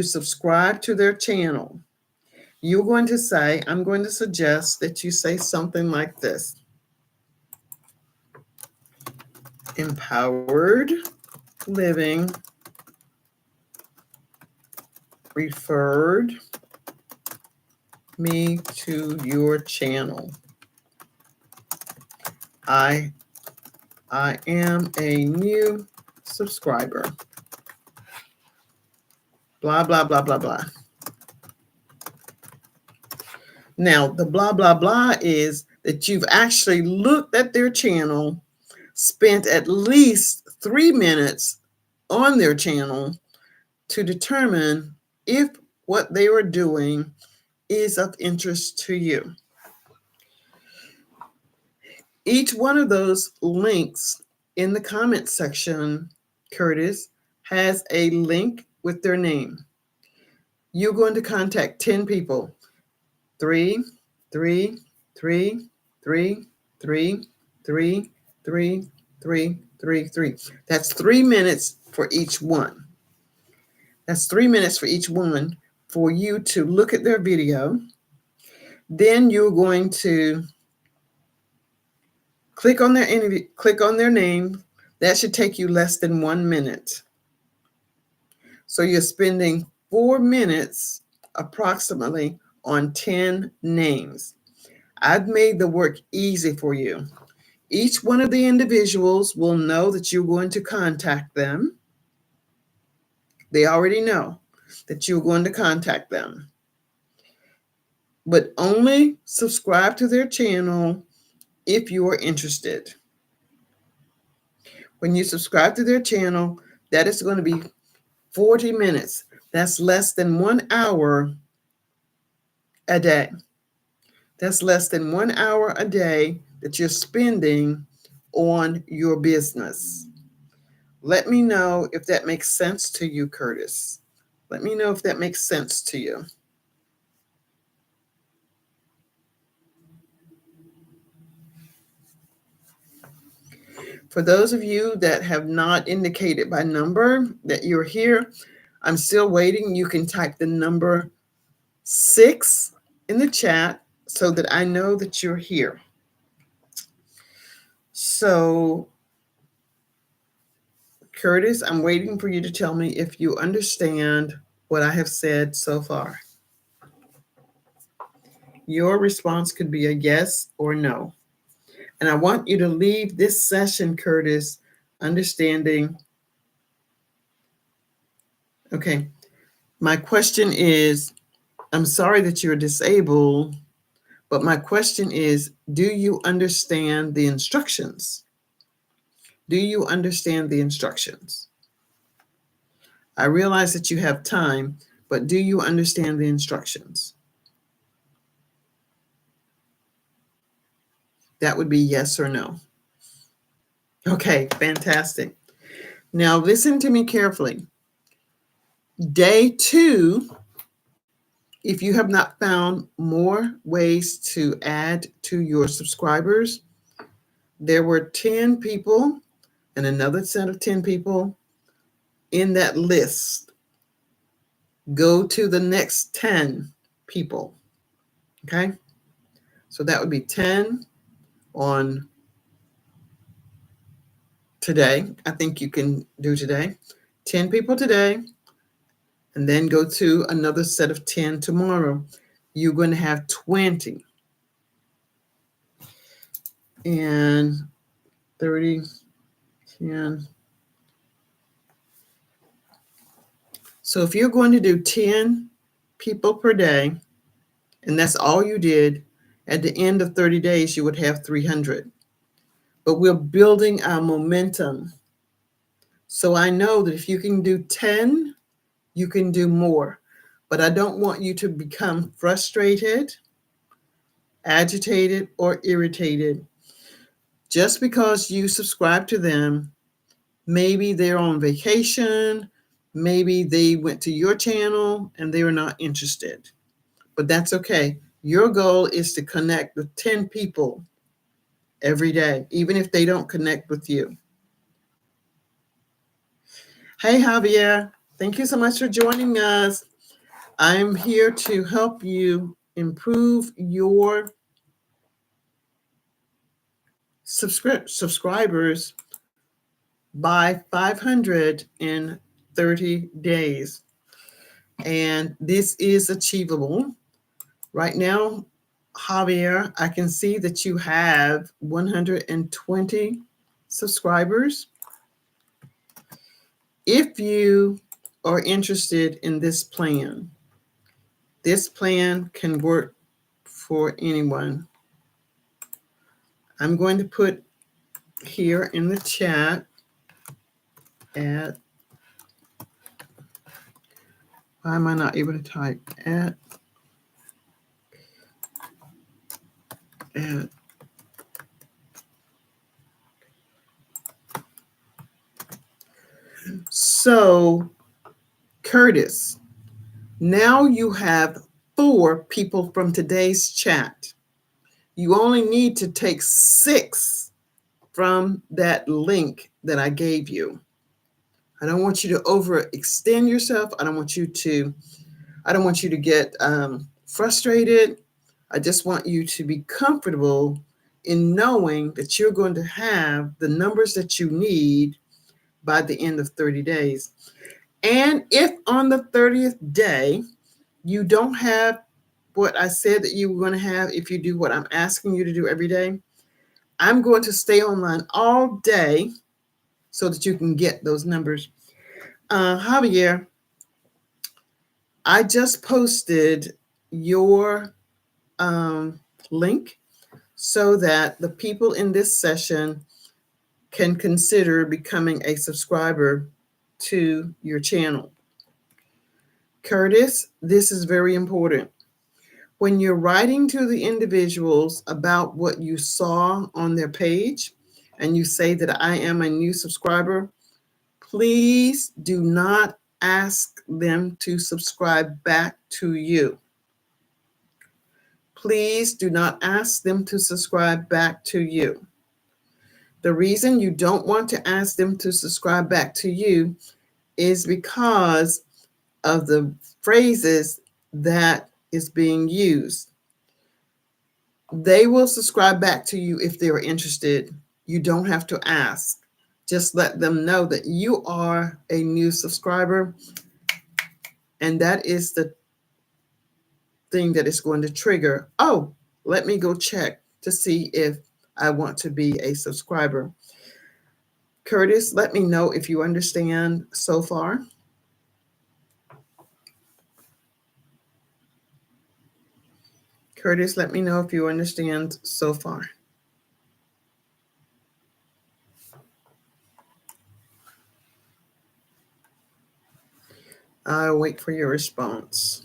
subscribe to their channel. You're going to say, I'm going to suggest that you say something like this: Empowered Living referred me to your channel. I am a new subscriber. Blah, blah, blah, blah, blah. Now, the blah, blah, blah is that you've actually looked at their channel, spent at least 3 minutes on their channel to determine if what they were doing is of interest to you. Each one of those links in the comment section, Curtis, has a link with their name. You're going to contact 10 people. 3, 3, 3, 3, 3, 3, 3, 3, 3, 3. That's 3 minutes for each one. That's 3 minutes for each one for you to look at their video. Then you're going to click on their interview, click on their name. That should take you less than 1 minute. So you're spending 4 minutes approximately on 10 names. I've made the work easy for you. Each one of the individuals will know that you're going to contact them. They already know that you're going to contact them. But only subscribe to their channel if you are interested. When you subscribe to their channel, that is going to be 40 minutes. That's less than 1 hour a day. That's less than 1 hour a day that you're spending on your business. Let me know if that makes sense to you, Curtis. Let me know if that makes sense to you. For those of you that have not indicated by number that you're here, I'm still waiting. You can type the number 6 in the chat so that I know that you're here. So, Curtis, I'm waiting for you to tell me if you understand what I have said so far. Your response could be a yes or no. And I want you to leave this session, Curtis, understanding. Okay, my question is, I'm sorry that you're disabled, but my question is, do you understand the instructions? Do you understand the instructions? I realize that you have time, but do you understand the instructions? That would be yes or no. Okay, fantastic. Now listen to me carefully. Day 2, if you have not found more ways to add to your subscribers, there were 10 people and another set of 10 people in that list. Go to the next 10 people. Okay? So that would be 10 on today. I think you can do today. 10 people today, and then go to another set of 10 tomorrow. You're going to have 20 and 30, 10. So if you're going to do 10 people per day, and that's all you did, at the end of 30 days, you would have 300. But we're building our momentum. So I know that if you can do 10, you can do more. But I don't want you to become frustrated, agitated, or irritated just because you subscribe to them. Maybe they're on vacation, maybe they went to your channel and they were not interested. But that's okay. Your goal is to connect with 10 people every day, even if they don't connect with you. Hey, Javier, thank you so much for joining us. I'm here to help you improve your subscribers by 500 in 30 days. And this is achievable. Right now, Javier, I can see that you have 120 subscribers. If you are interested in this plan can work for anyone. I'm going to put here in the chat at, why am I not able to type at so Curtis, now you have 4 people from today's chat. You only need to take 6 from that link that I gave you. I don't want you to overextend yourself. I don't want you to get frustrated. I just want you to be comfortable in knowing that you're going to have the numbers that you need by the end of 30 days. And if on the 30th day you don't have what I said that you were going to have, if you do what I'm asking you to do every day, I'm going to stay online all day so that you can get those numbers. Javier, I just posted your link so that the people in this session can consider becoming a subscriber to your channel. Curtis, this is very important. When you're writing to the individuals about what you saw on their page and you say that I am a new subscriber, please do not ask them to subscribe back to you. Please do not ask them to subscribe back to you. The reason you don't want to ask them to subscribe back to you is because of the phrases that is being used. They will subscribe back to you if they're interested. You don't have to ask. Just let them know that you are a new subscriber, and that is the thing that is going to trigger, oh, let me go check to see if I want to be a subscriber. Curtis, let me know if you understand so far. Curtis, let me know if you understand so far. I'll wait for your response.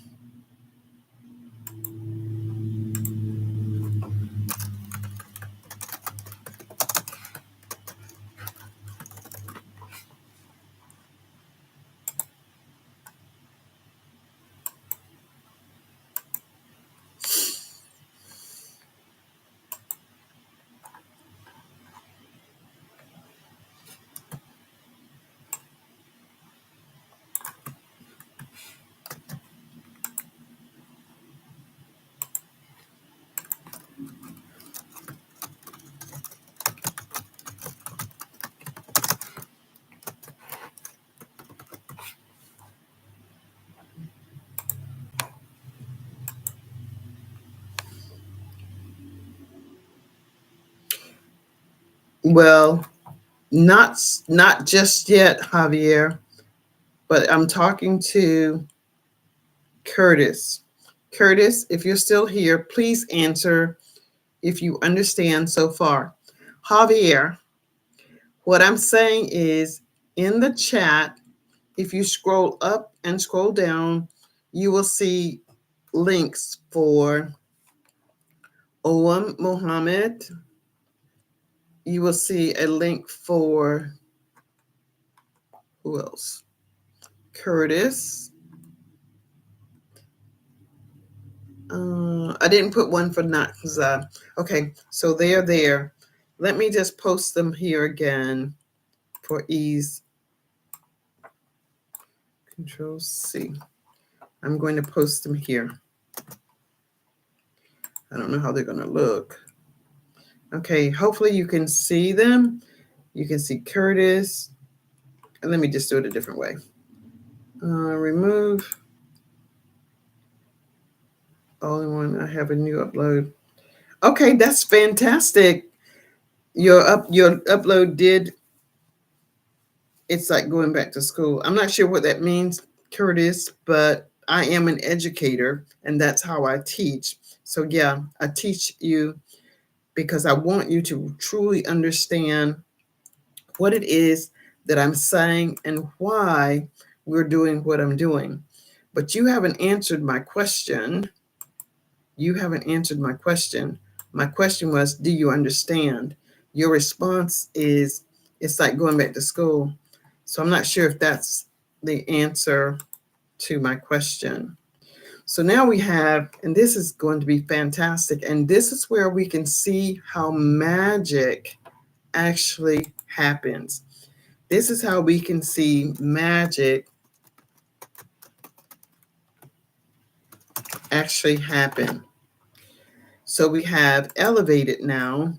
Well, not just yet, Javier, but I'm talking to Curtis. Curtis, if you're still here, please answer if you understand so far. Javier, what I'm saying is in the chat, if you scroll up and scroll down, you will see links for Oam Mohammed. You will see a link for who else? Curtis. I didn't put one for Nakza. Okay, so they're there. Let me just post them here again for ease. Control C. I'm going to post them here. I don't know how they're going to look. Okay, hopefully you can see them. You can see Curtis. And let me just do it a different way. Remove. All in one. I have a new upload. Okay, that's fantastic. Your upload did. It's like going back to school. I'm not sure what that means, Curtis, but I am an educator and that's how I teach. So yeah, I teach you because I want you to truly understand what it is that I'm saying and why we're doing what I'm doing. But you haven't answered my question. You haven't answered my question. My question was, do you understand? Your response is, it's like going back to school. So I'm not sure if that's the answer to my question. So now we have, and this is going to be fantastic, and this is where we can see how magic actually happens. This is how we can see magic actually happen. So we have elevated now.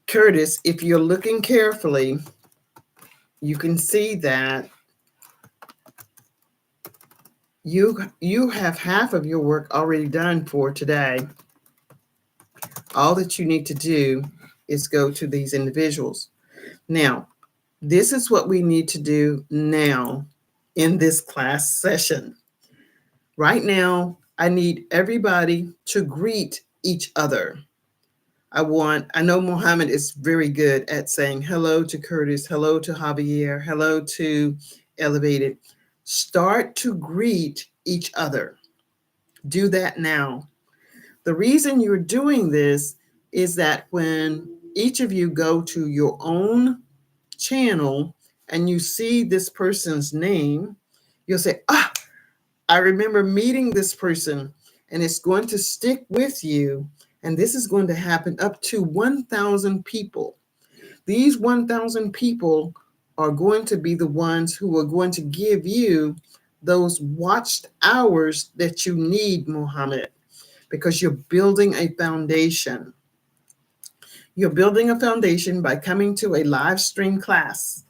Curtis, if you're looking carefully, you can see that you have half of your work already done for today. All that you need to do is go to these individuals. Now, this is what we need to do now in this class session. Right now, I need everybody to greet each other. I know Mohammed is very good at saying hello to Curtis, hello to Javier, hello to Elevated. Start to greet each other. Do that now. The reason you're doing this is that when each of you go to your own channel and you see this person's name, you'll say, I remember meeting this person, and it's going to stick with you. And this is going to happen up to 1,000 people. These 1,000 people are going to be the ones who are going to give you those watched hours that you need, Mohammed, because you're building a foundation. You're building a foundation by coming to a live stream class.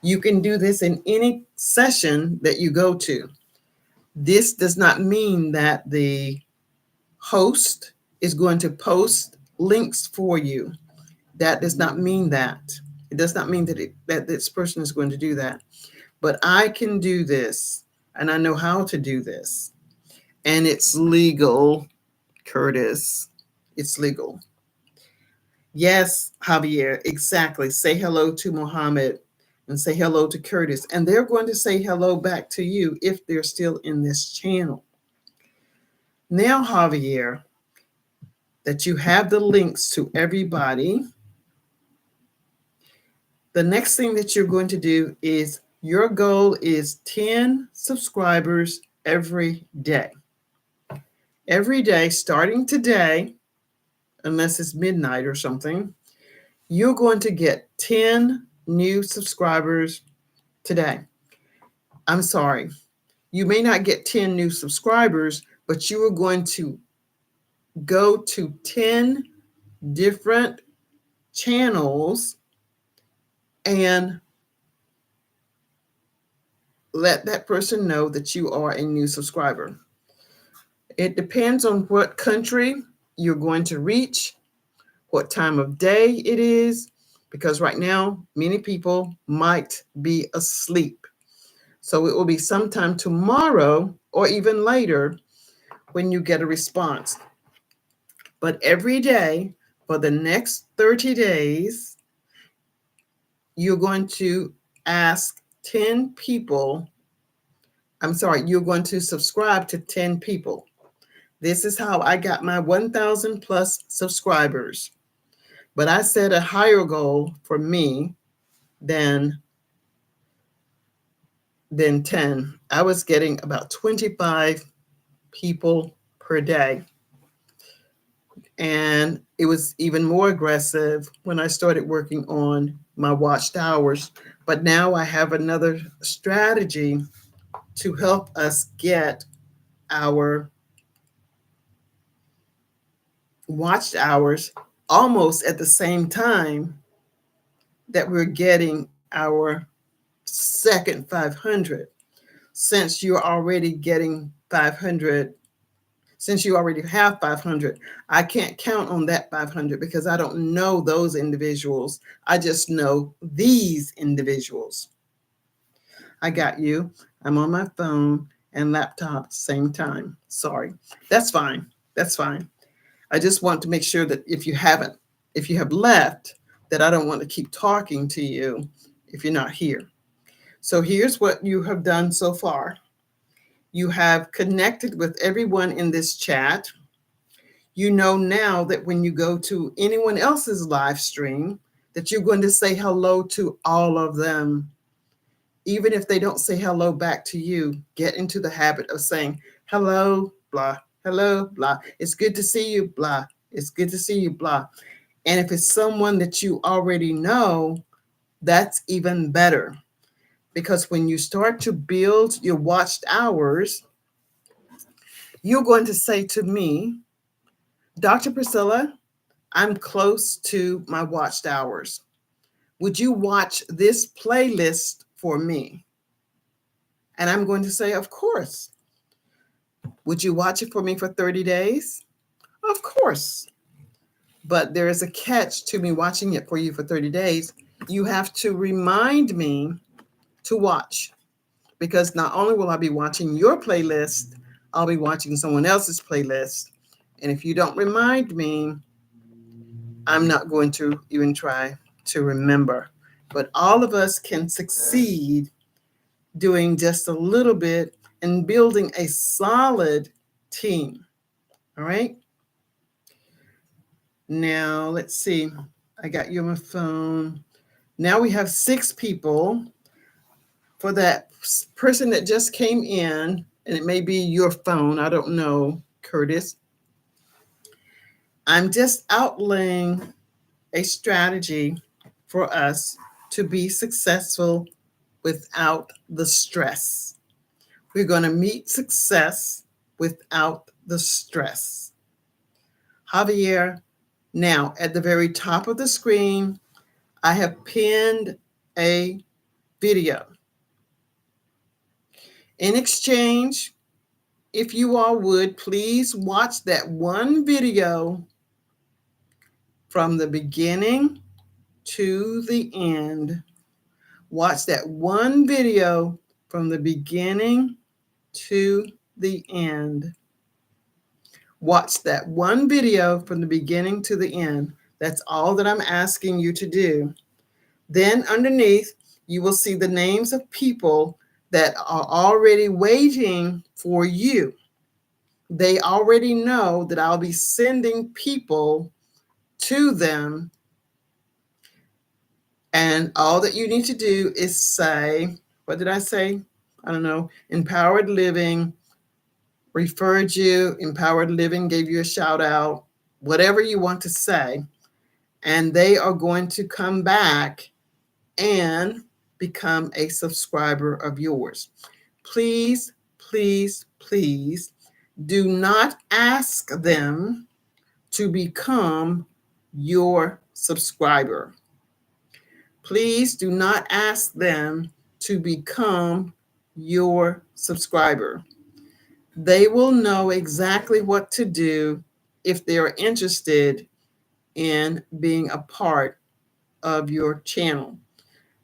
You can do this in any session that you go to. This does not mean that the host is going to post links for you. That does not mean that. It does not mean that this person is going to do that. But I can do this, and I know how to do this. And it's legal, Curtis. It's legal. Yes, Javier, exactly. Say hello to Mohammed and say hello to Curtis. And they're going to say hello back to you if they're still in this channel. Now, Javier, that you have the links to everybody, the next thing that you're going to do is your goal is 10 subscribers every day. Every day, starting today, unless it's midnight or something, you're going to get 10 new subscribers today. I'm sorry. You may not get 10 new subscribers, but you are going to go to 10 different channels and let that person know that you are a new subscriber. It depends on what country you're going to reach, what time of day it is, because right now many people might be asleep. So it will be sometime tomorrow or even later when you get a response. But every day for the next 30 days, you're going to ask 10 people. I'm sorry, you're going to subscribe to 10 people. This is how I got my 1,000 plus subscribers. But I set a higher goal for me than 10. I was getting about 25 people per day. And it was even more aggressive when I started working on my watched hours. But now I have another strategy to help us get our watched hours almost at the same time that we're getting our second 500. Since you're already getting 500, since you already have 500, I can't count on that 500 because I don't know those individuals. I just know these individuals. I got you. I'm on my phone and laptop at the same time. Sorry. That's fine. That's fine. I just want to make sure that if you have left, that I don't want to keep talking to you if you're not here. So here's what you have done so far. You have connected with everyone in this chat. You know now that when you go to anyone else's live stream, that you're going to say hello to all of them. Even if they don't say hello back to you, get into the habit of saying hello, blah, hello, blah. It's good to see you, blah. It's good to see you, blah. And if it's someone that you already know, that's even better. Because when you start to build your watched hours, you're going to say to me, Dr. Priscilla, I'm close to my watched hours. Would you watch this playlist for me? And I'm going to say, of course. Would you watch it for me for 30 days? Of course. But there is a catch to me watching it for you for 30 days. You have to remind me to watch, because not only will I be watching your playlist, I'll be watching someone else's playlist. And if you don't remind me, I'm not going to even try to remember. But all of us can succeed doing just a little bit and building a solid team. All right. Now, let's see. I got you on my phone. Now we have 6 people. For that person that just came in, and it may be your phone, I don't know, Curtis. I'm just outlaying a strategy for us to be successful without the stress. We're going to meet success without the stress. Javier, now at the very top of the screen, I have pinned a video. In exchange, if you all would, please watch that one video from the beginning to the end. Watch that one video from the beginning to the end. Watch that one video from the beginning to the end. That's all that I'm asking you to do. Then underneath, you will see the names of people that are already waiting for you. They already know that I'll be sending people to them. And all that you need to do is say, what did I say? I don't know. Empowered Living referred you, Empowered Living gave you a shout out, whatever you want to say. And they are going to come back and become a subscriber of yours. Please, please, please do not ask them to become your subscriber. Please do not ask them to become your subscriber. They will know exactly what to do if they're interested in being a part of your channel.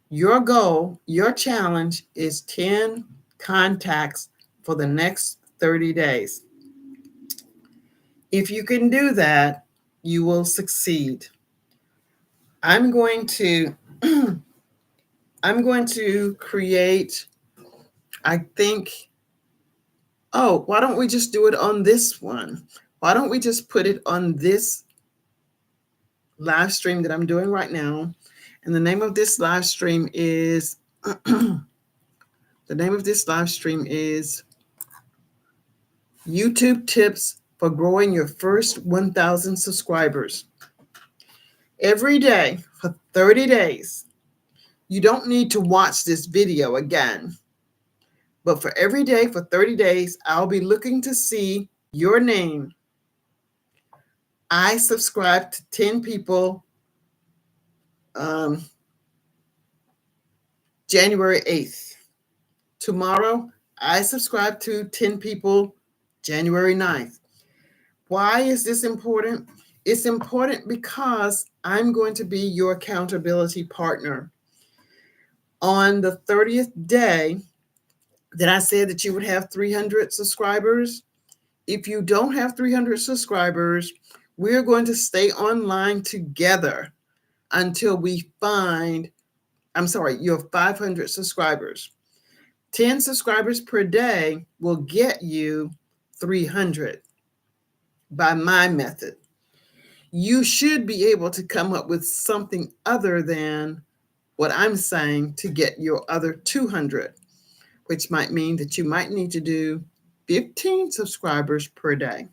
Your goal, your challenge is 10 contacts for the next 30 days. If you can do that, you will succeed. I'm going to create, I think, why don't we just do it on this one? Why don't we just put it on this live stream that I'm doing right now? And the name of this live stream is YouTube Tips for Growing Your First 1,000 Subscribers. Every day for 30 days. You don't need to watch this video again. But for every day for 30 days, I'll be looking to see your name. I subscribe to 10 people January 8th. Tomorrow, I subscribe to 10 people January 9th. Why is this important? It's important because I'm going to be your accountability partner. On the 30th day that I said that you would have 300 subscribers, if you don't have 300 subscribers, we're going to stay online together until we find, you have 500 subscribers. 10 subscribers per day will get you 300 by my method. You should be able to come up with something other than what I'm saying to get your other 200, which might mean that you might need to do 15 subscribers per day.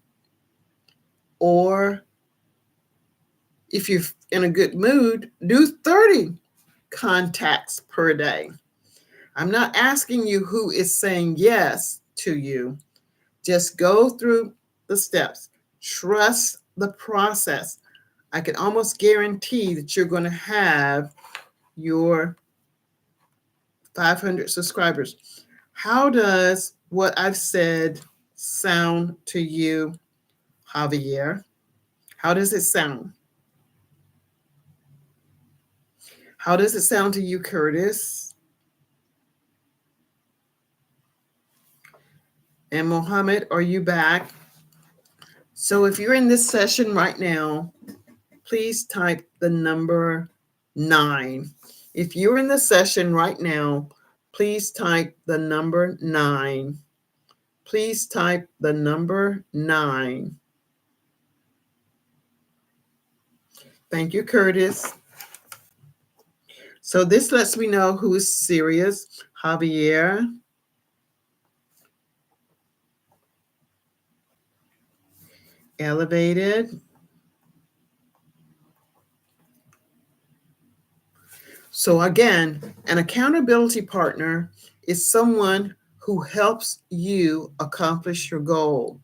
Or if you're in a good mood, do 30 contacts per day. I'm not asking you who is saying yes to you. Just go through the steps. Trust the process. I can almost guarantee that you're going to have your 500 subscribers. How does what I've said sound to you, Javier? How does it sound? How does it sound to you, Curtis? And Mohammed, are you back? So if you're in this session right now, please type the number 9. If you're in the session right now, please type the number 9. Please type the number 9. Thank you, Curtis. So this lets me know who is serious. Javier. Elevated. So again, an accountability partner is someone who helps you accomplish your goal.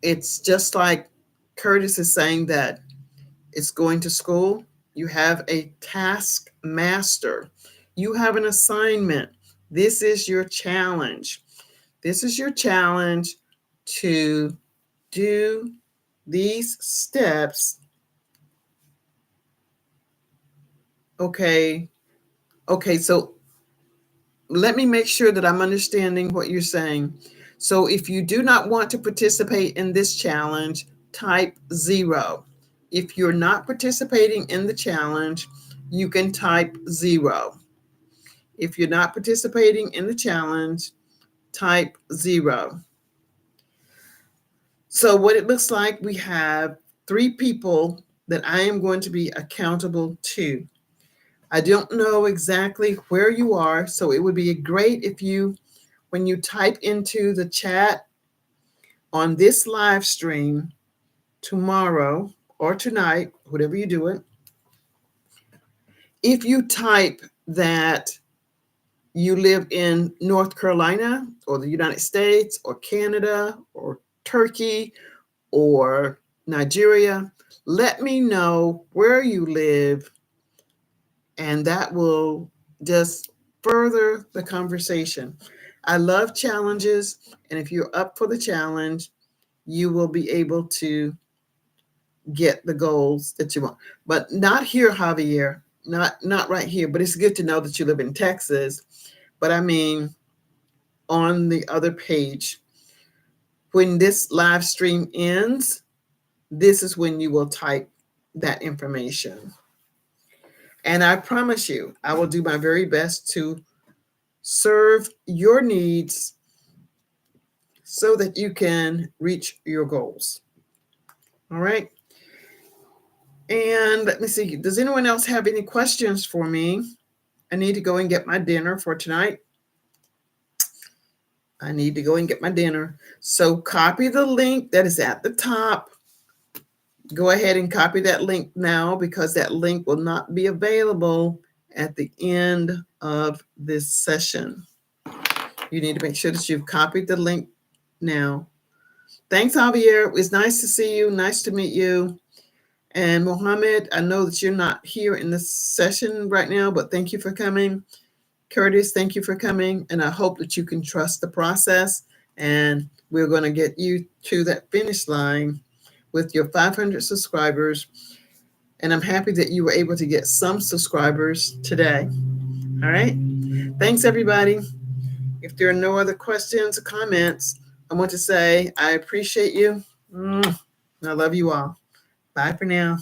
It's just like Curtis is saying that it's going to school. You have a task master. You have an assignment. This is your challenge. This is your challenge to do these steps. Okay, so let me make sure that I'm understanding what you're saying. So if you do not want to participate in this challenge, type 0. If you're not participating in the challenge, you can type 0. If you're not participating in the challenge, type 0. So what it looks like, we have 3 people that I am going to be accountable to. I don't know exactly where you are, so it would be great if you, when you type into the chat on this live stream tomorrow or tonight, whatever you do it, if you type that you live in North Carolina or the United States or Canada or Turkey or Nigeria, let me know where you live, and that will just further the conversation. I love challenges, and if you're up for the challenge, you will be able to get the goals that you want. But not here, Javier, not right here. But it's good to know that you live in Texas. But I mean, on the other page, when this live stream ends, this is when you will type that information. And I promise you, I will do my very best to serve your needs so that you can reach your goals. All right. And let me see. Does anyone else have any questions for me? I need to go and get my dinner for tonight. I need to go and get my dinner. So copy the link that is at the top. Go ahead and copy that link now, because that link will not be available at the end of this session. You need to make sure that you've copied the link now. Thanks, Javier. It was nice to see you. Nice to meet you. And Mohammed, I know that you're not here in this session right now, but thank you for coming. Curtis, thank you for coming. And I hope that you can trust the process. And we're going to get you to that finish line with your 500 subscribers. And I'm happy that you were able to get some subscribers today. All right. Thanks, everybody. If there are no other questions or comments, I want to say I appreciate you. I love you all. Bye for now.